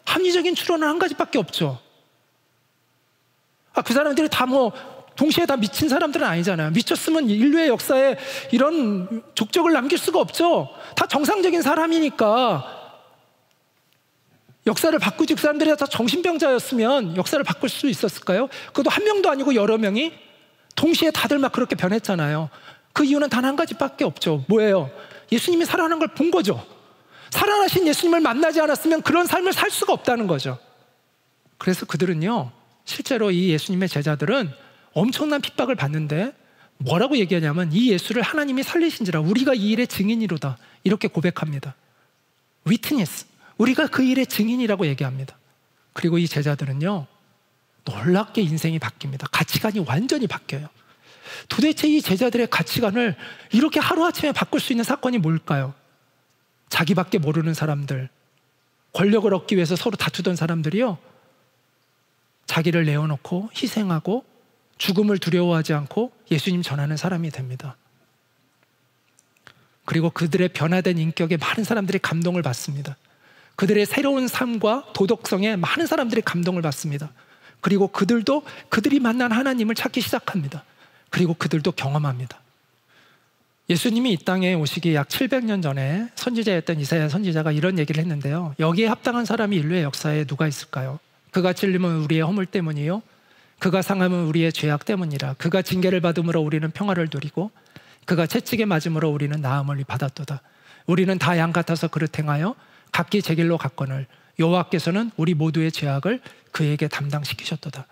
합리적인 추론은 한 가지밖에 없죠. 그 사람들이 다 동시에 다 미친 사람들은 아니잖아요. 미쳤으면 인류의 역사에 이런 족적을 남길 수가 없죠. 다 정상적인 사람이니까. 역사를 바꾸지, 그 사람들이 다 정신병자였으면 역사를 바꿀 수 있었을까요? 그것도 한 명도 아니고 여러 명이 동시에 다들 막 그렇게 변했잖아요. 그 이유는 단 한 가지밖에 없죠. 뭐예요? 예수님이 살아난 걸 본 거죠. 살아나신 예수님을 만나지 않았으면 그런 삶을 살 수가 없다는 거죠. 그래서 그들은요, 실제로 이 예수님의 제자들은 엄청난 핍박을 받는데 뭐라고 얘기하냐면, 이 예수를 하나님이 살리신지라 우리가 이 일의 증인이로다, 이렇게 고백합니다. 위트니스, 우리가 그 일의 증인이라고 얘기합니다. 그리고 이 제자들은요, 놀랍게 인생이 바뀝니다. 가치관이 완전히 바뀌어요. 도대체 이 제자들의 가치관을 이렇게 하루아침에 바꿀 수 있는 사건이 뭘까요? 자기밖에 모르는 사람들, 권력을 얻기 위해서 서로 다투던 사람들이요, 자기를 내어놓고 희생하고 죽음을 두려워하지 않고 예수님 전하는 사람이 됩니다. 그리고 그들의 변화된 인격에 많은 사람들이 감동을 받습니다. 그들의 새로운 삶과 도덕성에 많은 사람들이 감동을 받습니다. 그리고 그들도 그들이 만난 하나님을 찾기 시작합니다. 그리고 그들도 경험합니다. 예수님이 이 땅에 오시기 약 700년 전에 선지자였던 이사야 선지자가 이런 얘기를 했는데요, 여기에 합당한 사람이 인류의 역사에 누가 있을까요? 그가 찔림은 우리의 허물 때문이요, 그가 상함은 우리의 죄악 때문이라. 그가 징계를 받음으로 우리는 평화를 누리고 그가 채찍에 맞음으로 우리는 나음을 받았도다. 우리는 다 양 같아서 그릇 행하여 각기 제 길로 갔거늘 여호와께서는 우리 모두의 죄악을 그에게 담당시키셨도다.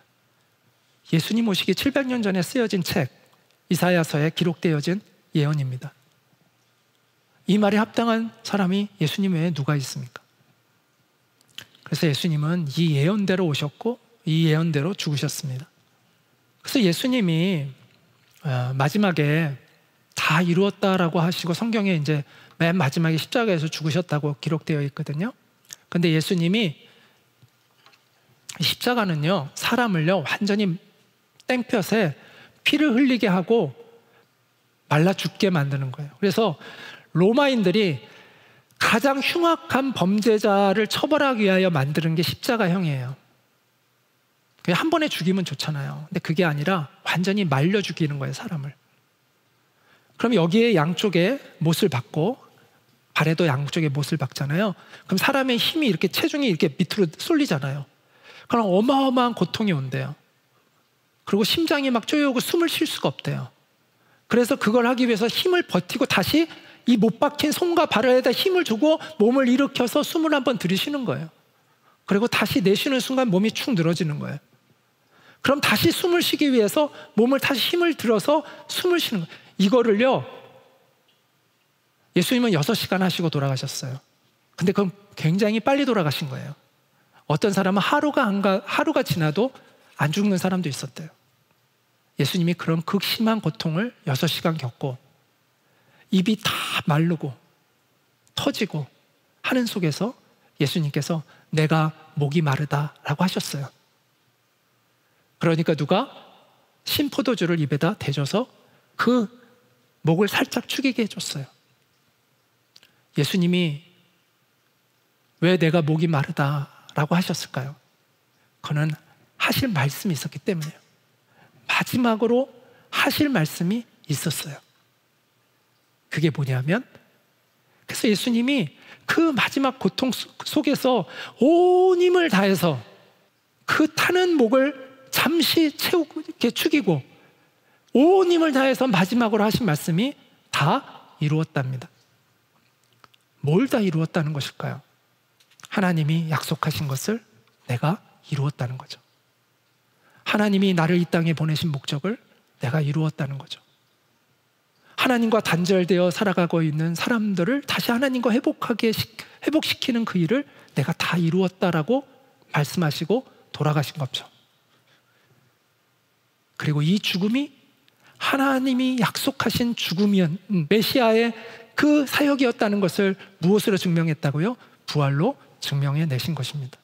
예수님 오시기 700년 전에 쓰여진 책 이사야서에 기록되어진 예언입니다. 이 말에 합당한 사람이 예수님 외에 누가 있습니까? 그래서 예수님은 이 예언대로 오셨고 이 예언대로 죽으셨습니다. 그래서 예수님이 마지막에 다 이루었다라고 하시고 성경에 이제 맨 마지막에 십자가에서 죽으셨다고 기록되어 있거든요. 근데 예수님이 십자가는요, 사람을요 완전히 땡볕에 피를 흘리게 하고 말라 죽게 만드는 거예요. 그래서 로마인들이 가장 흉악한 범죄자를 처벌하기 위하여 만드는 게 십자가형이에요. 그냥 한 번에 죽이면 좋잖아요. 근데 그게 아니라 완전히 말려 죽이는 거예요, 사람을. 그럼 여기에 양쪽에 못을 박고 발에도 양쪽에 못을 박잖아요. 그럼 사람의 힘이 이렇게, 체중이 이렇게 밑으로 쏠리잖아요. 그럼 어마어마한 고통이 온대요. 그리고 심장이 막 쪼여오고 숨을 쉴 수가 없대요. 그래서 그걸 하기 위해서 힘을 버티고 다시 이 못 박힌 손과 발에다 힘을 주고 몸을 일으켜서 숨을 한번 들이쉬는 거예요. 그리고 다시 내쉬는 순간 몸이 축 늘어지는 거예요. 그럼 다시 숨을 쉬기 위해서 몸을 다시 힘을 들어서 숨을 쉬는 거예요. 이거를요, 예수님은 6시간 하시고 돌아가셨어요. 근데 그건 굉장히 빨리 돌아가신 거예요. 어떤 사람은 하루가 지나도 안 죽는 사람도 있었대요. 예수님이 그런 극심한 고통을 6시간 겪고 입이 다 마르고 터지고 하는 속에서 예수님께서 내가 목이 마르다라고 하셨어요. 그러니까 누가 신포도주를 입에다 대줘서 그 목을 살짝 축이게 해줬어요. 예수님이 왜 내가 목이 마르다라고 라고 하셨을까요? 그는 하실 말씀이 있었기 때문이에요. 마지막으로 하실 말씀이 있었어요. 그게 뭐냐면, 그래서 예수님이 그 마지막 고통 속에서 온 힘을 다해서 그 타는 목을 잠시 채우고 이렇게 축이고 온 힘을 다해서 마지막으로 하신 말씀이 다 이루었답니다. 뭘 다 이루었다는 것일까요? 하나님이 약속하신 것을 내가 이루었다는 거죠. 하나님이 나를 이 땅에 보내신 목적을 내가 이루었다는 거죠. 하나님과 단절되어 살아가고 있는 사람들을 다시 하나님과 회복시키는 그 일을 내가 다 이루었다라고 말씀하시고 돌아가신 거죠. 그리고 이 죽음이 하나님이 약속하신 메시아의 그 사역이었다는 것을 무엇으로 증명했다고요? 부활로 증명해 내신 것입니다.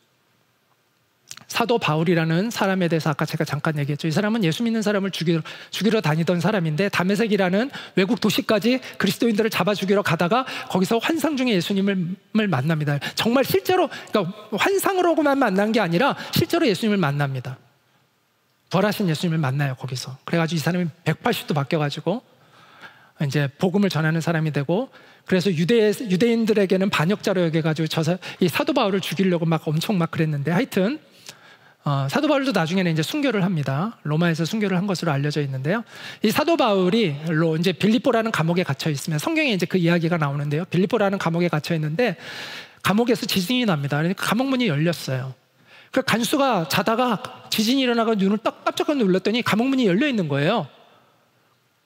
사도 바울이라는 사람에 대해서 아까 제가 잠깐 얘기했죠. 이 사람은 예수 믿는 사람을 죽이러 다니던 사람인데 다메섹이라는 외국 도시까지 그리스도인들을 잡아 죽이러 가다가 거기서 환상 중에 예수님을 만납니다. 정말 실제로, 그러니까 환상으로만 만난 게 아니라 실제로 예수님을 만납니다. 부활하신 예수님을 만나요, 거기서. 그래가지고 이 사람이 180도 바뀌어가지고 이제 복음을 전하는 사람이 되고, 그래서 유대인들에게는 반역자로 여겨가지고 이 사도 바울을 죽이려고 막 엄청 막 그랬는데, 하여튼 사도 바울도 나중에는 이제 순교를 합니다. 로마에서 순교를 한 것으로 알려져 있는데요. 이 사도 바울이 이제 빌립보라는 감옥에 갇혀 있으면, 성경에 이제 그 이야기가 나오는데요. 빌립보라는 감옥에 갇혀 있는데 감옥에서 지진이 납니다. 그러니까 감옥 문이 열렸어요. 그 간수가 자다가 지진이 일어나고 눈을 딱 깜짝 놀랐더니 감옥 문이 열려 있는 거예요.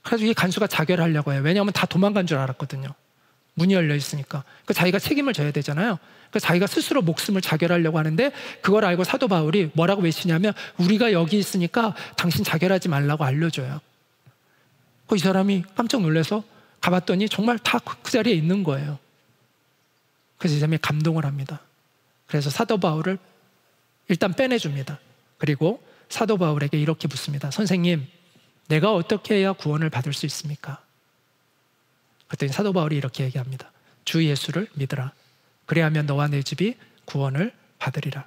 그래서 이 간수가 자결을 하려고 해요. 왜냐하면 다 도망간 줄 알았거든요. 문이 열려 있으니까. 그 자기가 책임을 져야 되잖아요. 그 자기가 스스로 목숨을 자결하려고 하는데, 그걸 알고 사도 바울이 뭐라고 외치냐면, 우리가 여기 있으니까 당신 자결하지 말라고 알려줘요. 이 사람이 깜짝 놀라서 가봤더니 정말 다 그 자리에 있는 거예요. 그래서 이 사람이 감동을 합니다. 그래서 사도 바울을 일단 빼내줍니다. 그리고 사도 바울에게 이렇게 묻습니다. 선생님, 내가 어떻게 해야 구원을 받을 수 있습니까? 그랬더니 사도 바울이 이렇게 얘기합니다. 주 예수를 믿으라. 그래야면 너와 내 집이 구원을 받으리라.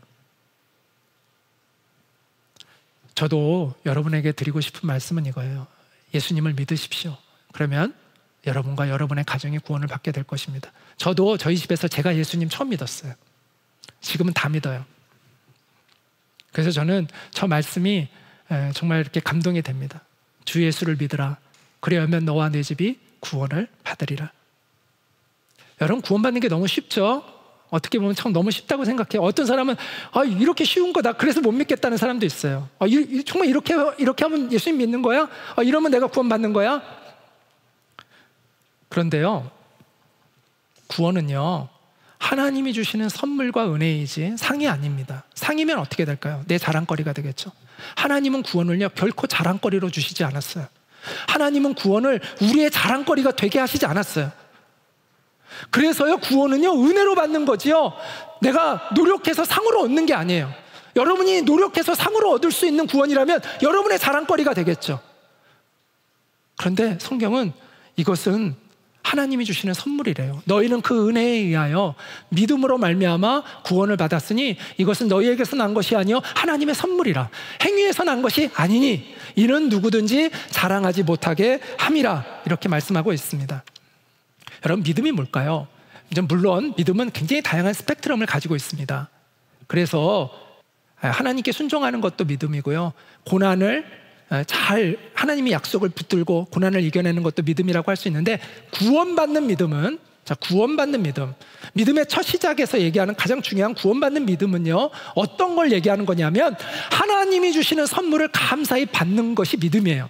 저도 여러분에게 드리고 싶은 말씀은 이거예요. 예수님을 믿으십시오. 그러면 여러분과 여러분의 가정이 구원을 받게 될 것입니다. 저도 저희 집에서 제가 예수님 처음 믿었어요. 지금은 다 믿어요. 그래서 저는 저 말씀이 정말 이렇게 감동이 됩니다. 주 예수를 믿으라. 그래야면 너와 내 집이 구원을 받으리라. 여러분, 구원받는 게 너무 쉽죠? 어떻게 보면 참 너무 쉽다고 생각해요. 어떤 사람은 이렇게 쉬운 거다, 그래서 못 믿겠다는 사람도 있어요. 정말 이렇게 하면 예수님 믿는 거야? 이러면 내가 구원받는 거야? 그런데요, 구원은요, 하나님이 주시는 선물과 은혜이지 상이 아닙니다. 상이면 어떻게 될까요? 내 자랑거리가 되겠죠. 하나님은 구원을요, 결코 자랑거리로 주시지 않았어요. 하나님은 구원을 우리의 자랑거리가 되게 하시지 않았어요. 그래서요, 구원은요, 은혜로 받는 거지요, 내가 노력해서 상으로 얻는 게 아니에요. 여러분이 노력해서 상으로 얻을 수 있는 구원이라면 여러분의 자랑거리가 되겠죠. 그런데 성경은 이것은 하나님이 주시는 선물이래요. 너희는 그 은혜에 의하여 믿음으로 말미암아 구원을 받았으니 이것은 너희에게서 난 것이 아니요 하나님의 선물이라. 행위에서 난 것이 아니니 이는 누구든지 자랑하지 못하게 함이라. 이렇게 말씀하고 있습니다. 여러분, 믿음이 뭘까요? 물론 믿음은 굉장히 다양한 스펙트럼을 가지고 있습니다. 그래서 하나님께 순종하는 것도 믿음이고요, 고난을 잘 하나님의 약속을 붙들고 고난을 이겨내는 것도 믿음이라고 할 수 있는데, 구원받는 믿음은, 구원받는 믿음, 믿음의 첫 시작에서 얘기하는 가장 중요한 구원받는 믿음은요, 어떤 걸 얘기하는 거냐면 하나님이 주시는 선물을 감사히 받는 것이 믿음이에요.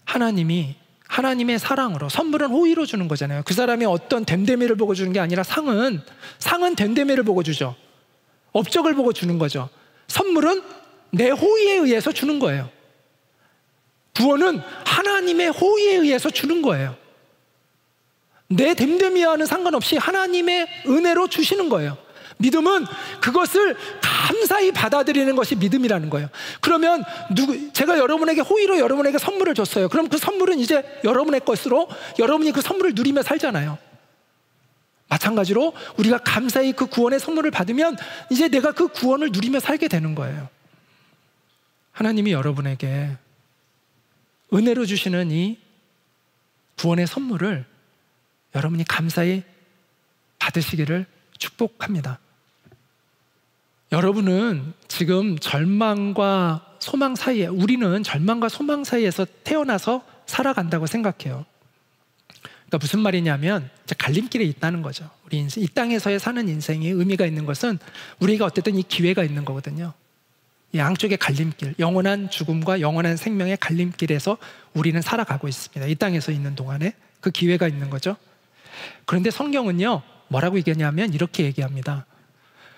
하나님의 사랑으로, 선물은 호의로 주는 거잖아요. 그 사람이 어떤 됨됨이를 보고 주는 게 아니라 상은 됨됨이를 보고 주죠. 업적을 보고 주는 거죠. 선물은 내 호의에 의해서 주는 거예요. 구원은 하나님의 호의에 의해서 주는 거예요. 내 됨됨이와는 상관없이 하나님의 은혜로 주시는 거예요. 믿음은 그것을 감사히 받아들이는 것이 믿음이라는 거예요. 그러면 제가 여러분에게 호의로 여러분에게 선물을 줬어요. 그럼 그 선물은 이제 여러분의 것으로 여러분이 그 선물을 누리며 살잖아요. 마찬가지로 우리가 감사히 그 구원의 선물을 받으면 이제 내가 그 구원을 누리며 살게 되는 거예요. 하나님이 여러분에게 은혜로 주시는 이 구원의 선물을 여러분이 감사히 받으시기를 축복합니다. 여러분은 지금 절망과 소망 사이에, 우리는 절망과 소망 사이에서 태어나서 살아간다고 생각해요. 그러니까 무슨 말이냐면 이제 갈림길에 있다는 거죠. 우리 인생, 이 땅에서의 사는 인생이 의미가 있는 것은 우리가 어쨌든 이 기회가 있는 거거든요. 이 양쪽의 갈림길, 영원한 죽음과 영원한 생명의 갈림길에서 우리는 살아가고 있습니다. 이 땅에서 있는 동안에 그 기회가 있는 거죠. 그런데 성경은요, 뭐라고 얘기하냐면 이렇게 얘기합니다.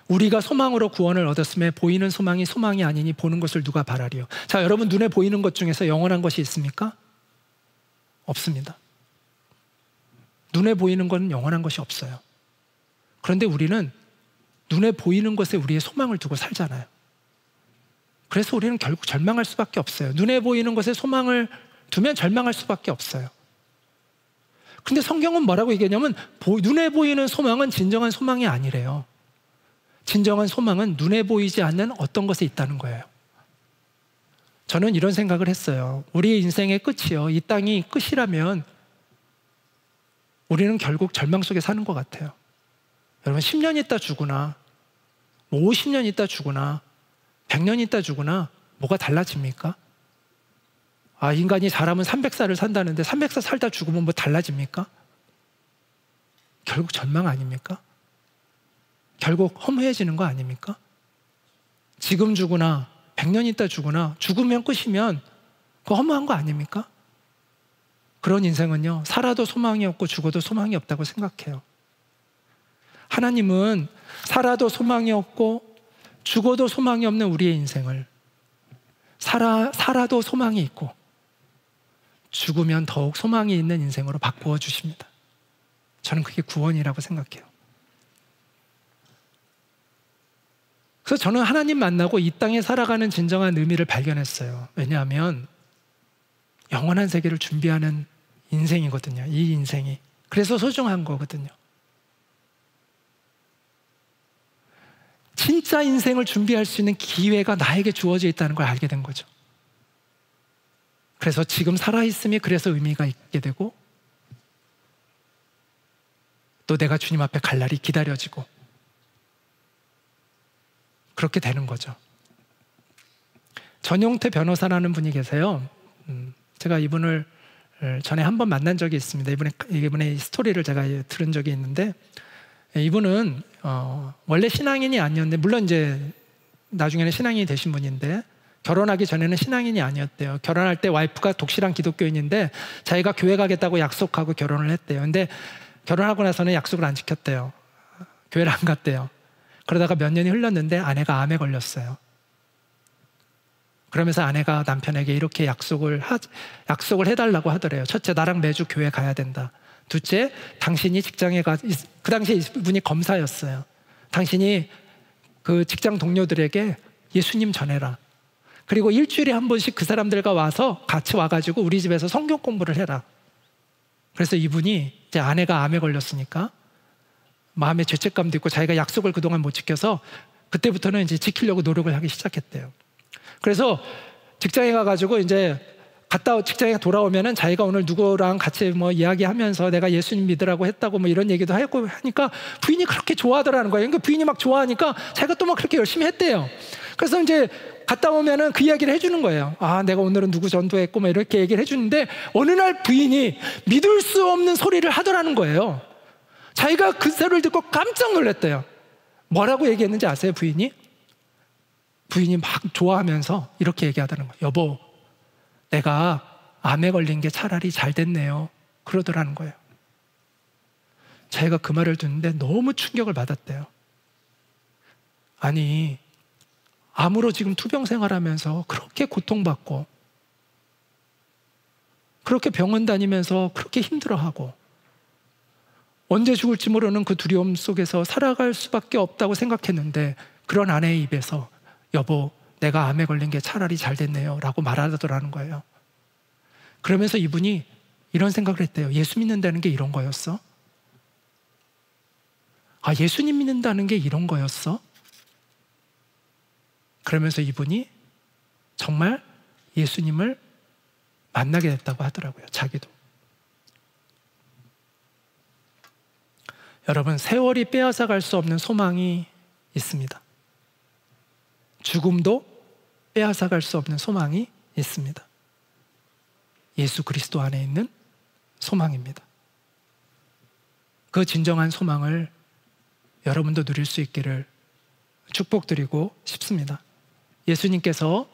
우리가 소망으로 구원을 얻었음에 보이는 소망이 소망이 아니니 보는 것을 누가 바라리요. 자, 여러분 눈에 보이는 것 중에서 영원한 것이 있습니까? 없습니다. 눈에 보이는 건 영원한 것이 없어요. 그런데 우리는 눈에 보이는 것에 우리의 소망을 두고 살잖아요. 그래서 우리는 결국 절망할 수밖에 없어요. 눈에 보이는 것에 소망을 두면 절망할 수밖에 없어요. 근데 성경은 뭐라고 얘기하냐면 눈에 보이는 소망은 진정한 소망이 아니래요. 진정한 소망은 눈에 보이지 않는 어떤 것에 있다는 거예요. 저는 이런 생각을 했어요. 우리의 인생의 끝이요, 이 땅이 끝이라면 우리는 결국 절망 속에 사는 것 같아요. 여러분 10년 있다 죽으나 50년 있다 죽으나 100년 있다 죽으나 뭐가 달라집니까? 아, 인간이 잘하면 300살을 산다는데 300살 살다 죽으면 뭐 달라집니까? 결국 절망 아닙니까? 결국 허무해지는 거 아닙니까? 지금 죽으나 100년 있다 죽으나 죽으면 끝이면 그거 허무한 거 아닙니까? 그런 인생은요, 살아도 소망이 없고 죽어도 소망이 없다고 생각해요. 하나님은 살아도 소망이 없고 죽어도 소망이 없는 우리의 인생을 살아도 소망이 있고 죽으면 더욱 소망이 있는 인생으로 바꾸어 주십니다. 저는 그게 구원이라고 생각해요. 그래서 저는 하나님 만나고 이 땅에 살아가는 진정한 의미를 발견했어요. 왜냐하면 영원한 세계를 준비하는 인생이거든요. 이 인생이. 그래서 소중한 거거든요. 진짜 인생을 준비할 수 있는 기회가 나에게 주어져 있다는 걸 알게 된 거죠. 그래서 지금 살아있음이 그래서 의미가 있게 되고 또 내가 주님 앞에 갈 날이 기다려지고 그렇게 되는 거죠. 전용태 변호사라는 분이 계세요. 제가 이분을 전에 한번 만난 적이 있습니다. 이분의 스토리를 제가 들은 적이 있는데 이분은 원래 신앙인이 아니었는데 물론 이제 나중에는 신앙인이 되신 분인데 결혼하기 전에는 신앙인이 아니었대요. 결혼할 때 와이프가 독실한 기독교인인데 자기가 교회 가겠다고 약속하고 결혼을 했대요. 근데 결혼하고 나서는 약속을 안 지켰대요. 교회를 안 갔대요. 그러다가 몇 년이 흘렀는데 아내가 암에 걸렸어요. 그러면서 아내가 남편에게 이렇게 약속을 해달라고 하더래요. 첫째, 나랑 매주 교회 가야 된다. 둘째, 당신이 직장에 그 당시에 이분이 검사였어요. 당신이 그 직장 동료들에게 예수님 전해라. 그리고 일주일에 한 번씩 그 사람들과 와서 같이 와가지고 우리 집에서 성경 공부를 해라. 그래서 이분이 이제 아내가 암에 걸렸으니까 마음에 죄책감도 있고 자기가 약속을 그동안 못 지켜서 그때부터는 이제 지키려고 노력을 하기 시작했대요. 그래서 직장에 가가지고 이제 직장에 돌아오면은 자기가 오늘 누구랑 같이 뭐 이야기하면서 내가 예수님 믿으라고 했다고 뭐 이런 얘기도 하고 하니까 부인이 그렇게 좋아하더라는 거예요. 그러니까 부인이 막 좋아하니까 자기가 또 막 그렇게 열심히 했대요. 그래서 이제 갔다 오면은 그 이야기를 해주는 거예요. 아, 내가 오늘은 누구 전도했고 뭐 이렇게 얘기를 해주는데 어느 날 부인이 믿을 수 없는 소리를 하더라는 거예요. 자기가 그 소리를 듣고 깜짝 놀랐대요. 뭐라고 얘기했는지 아세요, 부인이? 부인이 막 좋아하면서 이렇게 얘기하더라는 거예요. 여보, 내가 암에 걸린 게 차라리 잘 됐네요. 그러더라는 거예요. 자기가 그 말을 듣는데 너무 충격을 받았대요. 아니, 암으로 지금 투병 생활하면서 그렇게 고통받고 그렇게 병원 다니면서 그렇게 힘들어하고 언제 죽을지 모르는 그 두려움 속에서 살아갈 수밖에 없다고 생각했는데 그런 아내의 입에서 여보, 내가 암에 걸린 게 차라리 잘 됐네요 라고 말하더라는 거예요. 그러면서 이분이 이런 생각을 했대요. 예수 믿는다는 게 이런 거였어? 아, 예수님 믿는다는 게 이런 거였어? 그러면서 이분이 정말 예수님을 만나게 됐다고 하더라고요. 자기도. 여러분, 세월이 빼앗아 갈 수 없는 소망이 있습니다. 죽음도 빼앗아 갈 수 없는 소망이 있습니다. 예수 그리스도 안에 있는 소망입니다. 그 진정한 소망을 여러분도 누릴 수 있기를 축복드리고 싶습니다. 예수님께서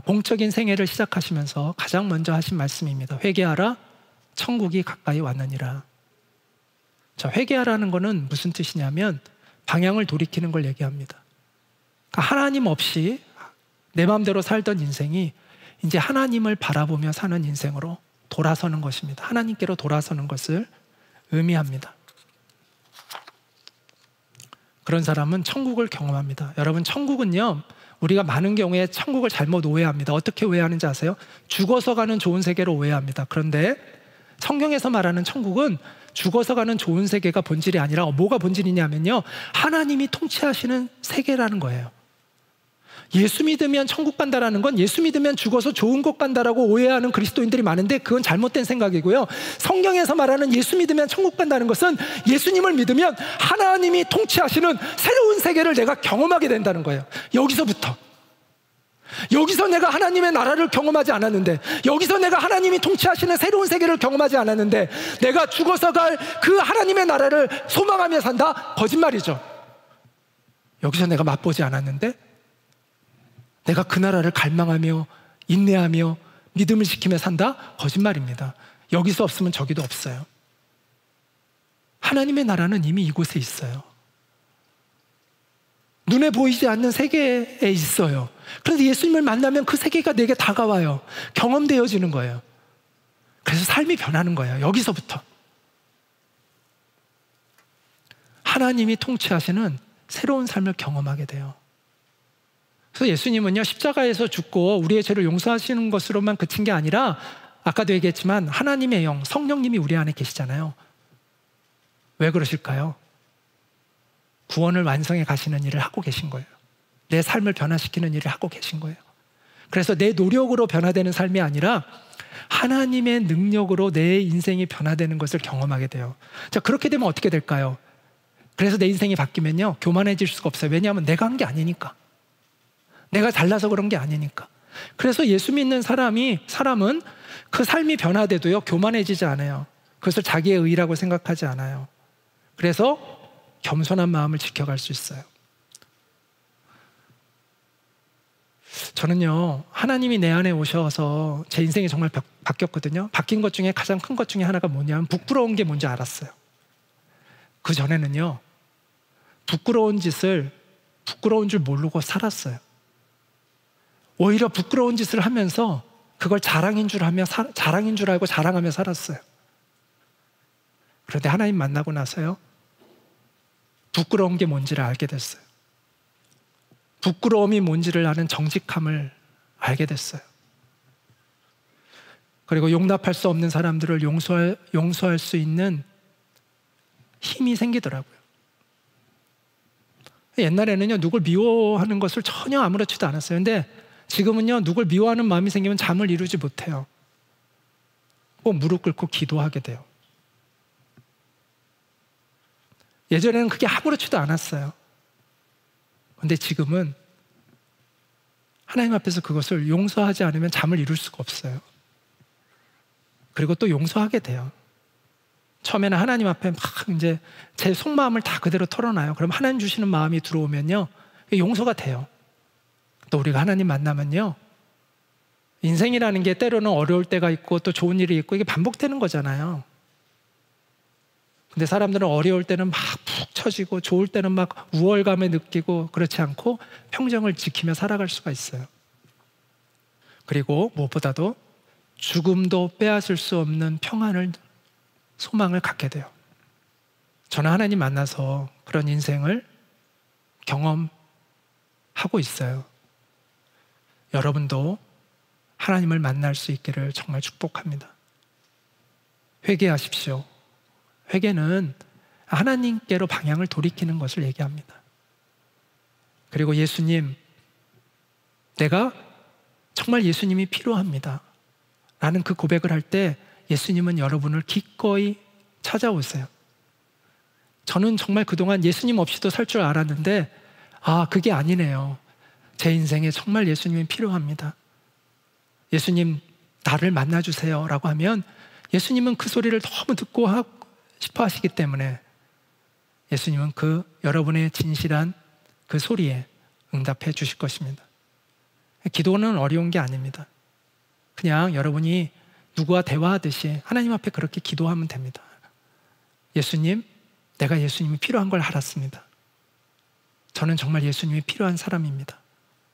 공적인 생애를 시작하시면서 가장 먼저 하신 말씀입니다. 회개하라, 천국이 가까이 왔느니라. 자, 회개하라는 것은 무슨 뜻이냐면 방향을 돌이키는 걸 얘기합니다. 그러니까 하나님 없이 내 마음대로 살던 인생이 이제 하나님을 바라보며 사는 인생으로 돌아서는 것입니다. 하나님께로 돌아서는 것을 의미합니다. 그런 사람은 천국을 경험합니다. 여러분, 천국은요, 우리가 많은 경우에 천국을 잘못 오해합니다. 어떻게 오해하는지 아세요? 죽어서 가는 좋은 세계로 오해합니다. 그런데 성경에서 말하는 천국은 죽어서 가는 좋은 세계가 본질이 아니라 뭐가 본질이냐면요, 하나님이 통치하시는 세계라는 거예요. 예수 믿으면 천국 간다라는 건 예수 믿으면 죽어서 좋은 곳 간다라고 오해하는 그리스도인들이 많은데 그건 잘못된 생각이고요. 성경에서 말하는 예수 믿으면 천국 간다는 것은 예수님을 믿으면 하나님이 통치하시는 새로운 세계를 내가 경험하게 된다는 거예요. 여기서부터. 여기서 내가 하나님의 나라를 경험하지 않았는데, 여기서 내가 하나님이 통치하시는 새로운 세계를 경험하지 않았는데 내가 죽어서 갈 그 하나님의 나라를 소망하며 산다? 거짓말이죠. 여기서 내가 맛보지 않았는데 내가 그 나라를 갈망하며 인내하며 믿음을 지키며 산다? 거짓말입니다. 여기서 없으면 저기도 없어요. 하나님의 나라는 이미 이곳에 있어요. 눈에 보이지 않는 세계에 있어요. 그런데 예수님을 만나면 그 세계가 내게 다가와요. 경험되어지는 거예요. 그래서 삶이 변하는 거예요. 여기서부터. 하나님이 통치하시는 새로운 삶을 경험하게 돼요. 그래서 예수님은요, 십자가에서 죽고 우리의 죄를 용서하시는 것으로만 그친 게 아니라 아까도 얘기했지만 하나님의 영, 성령님이 우리 안에 계시잖아요. 왜 그러실까요? 구원을 완성해 가시는 일을 하고 계신 거예요. 내 삶을 변화시키는 일을 하고 계신 거예요. 그래서 내 노력으로 변화되는 삶이 아니라 하나님의 능력으로 내 인생이 변화되는 것을 경험하게 돼요. 자, 그렇게 되면 어떻게 될까요? 그래서 내 인생이 바뀌면요, 교만해질 수가 없어요. 왜냐하면 내가 한 게 아니니까. 내가 잘나서 그런 게 아니니까. 그래서 예수 믿는 사람은 그 삶이 변화돼도요, 교만해지지 않아요. 그것을 자기의 의라고 생각하지 않아요. 그래서 겸손한 마음을 지켜갈 수 있어요. 저는요, 하나님이 내 안에 오셔서 제 인생이 정말 바뀌었거든요. 바뀐 것 중에 가장 큰 것 중에 하나가 뭐냐면 부끄러운 게 뭔지 알았어요. 그 전에는요, 부끄러운 짓을 부끄러운 줄 모르고 살았어요. 오히려 부끄러운 짓을 하면서 그걸 자랑인 줄 알고 자랑하며 살았어요. 그런데 하나님 만나고 나서요, 부끄러운 게 뭔지를 알게 됐어요. 부끄러움이 뭔지를 아는 정직함을 알게 됐어요. 그리고 용납할 수 없는 사람들을 용서할 수 있는 힘이 생기더라고요. 옛날에는요, 누굴 미워하는 것을 전혀 아무렇지도 않았어요. 근데 지금은요, 누굴 미워하는 마음이 생기면 잠을 이루지 못해요. 꼭 무릎 꿇고 기도하게 돼요. 예전에는 그게 아무렇지도 않았어요. 근데 지금은 하나님 앞에서 그것을 용서하지 않으면 잠을 이룰 수가 없어요. 그리고 또 용서하게 돼요. 처음에는 하나님 앞에 막 이제 제 속마음을 다 그대로 털어놔요. 그럼 하나님 주시는 마음이 들어오면요, 용서가 돼요. 또 우리가 하나님 만나면요, 인생이라는 게 때로는 어려울 때가 있고 또 좋은 일이 있고 이게 반복되는 거잖아요. 근데 사람들은 어려울 때는 막 푹 처지고 좋을 때는 막 우월감을 느끼고 그렇지 않고 평정을 지키며 살아갈 수가 있어요. 그리고 무엇보다도 죽음도 빼앗을 수 없는 평안을, 소망을 갖게 돼요. 저는 하나님 만나서 그런 인생을 경험하고 있어요. 여러분도 하나님을 만날 수 있기를 정말 축복합니다. 회개하십시오. 회개는 하나님께로 방향을 돌이키는 것을 얘기합니다. 그리고 예수님, 내가 정말 예수님이 필요합니다 라는 그 고백을 할 때 예수님은 여러분을 기꺼이 찾아오세요. 저는 정말 그동안 예수님 없이도 살 줄 알았는데 그게 아니네요. 제 인생에 정말 예수님이 필요합니다. 예수님, 나를 만나주세요 라고 하면 예수님은 그 소리를 너무 듣고 싶어 하시기 때문에 예수님은 그 여러분의 진실한 그 소리에 응답해 주실 것입니다. 기도는 어려운 게 아닙니다. 그냥 여러분이 누구와 대화하듯이 하나님 앞에 그렇게 기도하면 됩니다. 예수님, 내가 예수님이 필요한 걸 알았습니다. 저는 정말 예수님이 필요한 사람입니다.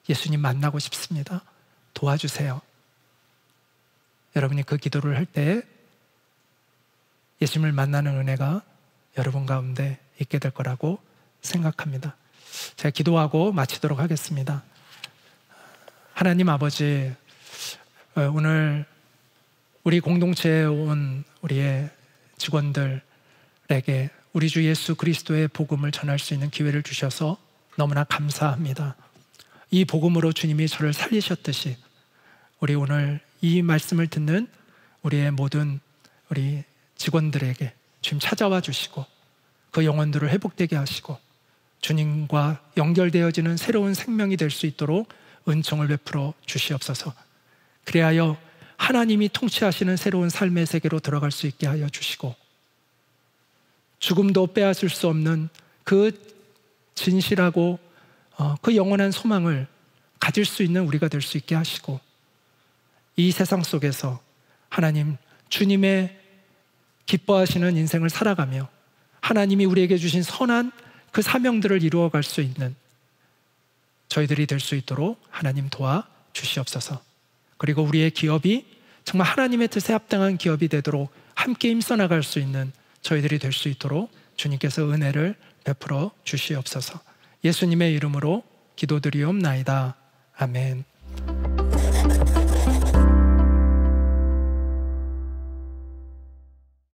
예수님 만나고 싶습니다. 도와주세요. 여러분이 그 기도를 할 때 예수님을 만나는 은혜가 여러분 가운데 있게 될 거라고 생각합니다. 제가 기도하고 마치도록 하겠습니다. 하나님 아버지, 오늘 우리 공동체에 온 우리의 직원들에게 우리 주 예수 그리스도의 복음을 전할 수 있는 기회를 주셔서 너무나 감사합니다. 이 복음으로 주님이 저를 살리셨듯이 우리 오늘 이 말씀을 듣는 우리의 모든 우리 직원들에게 주님 찾아와 주시고 그 영혼들을 회복되게 하시고 주님과 연결되어지는 새로운 생명이 될 수 있도록 은총을 베풀어 주시옵소서. 그리하여 하나님이 통치하시는 새로운 삶의 세계로 들어갈 수 있게 하여 주시고 죽음도 빼앗을 수 없는 그 진실하고 그 영원한 소망을 가질 수 있는 우리가 될 수 있게 하시고 이 세상 속에서 하나님 주님의 기뻐하시는 인생을 살아가며 하나님이 우리에게 주신 선한 그 사명들을 이루어갈 수 있는 저희들이 될 수 있도록 하나님 도와 주시옵소서. 그리고 우리의 기업이 정말 하나님의 뜻에 합당한 기업이 되도록 함께 힘써 나갈 수 있는 저희들이 될 수 있도록 주님께서 은혜를 베풀어 주시옵소서. 예수님의 이름으로 기도드리옵나이다. 아멘.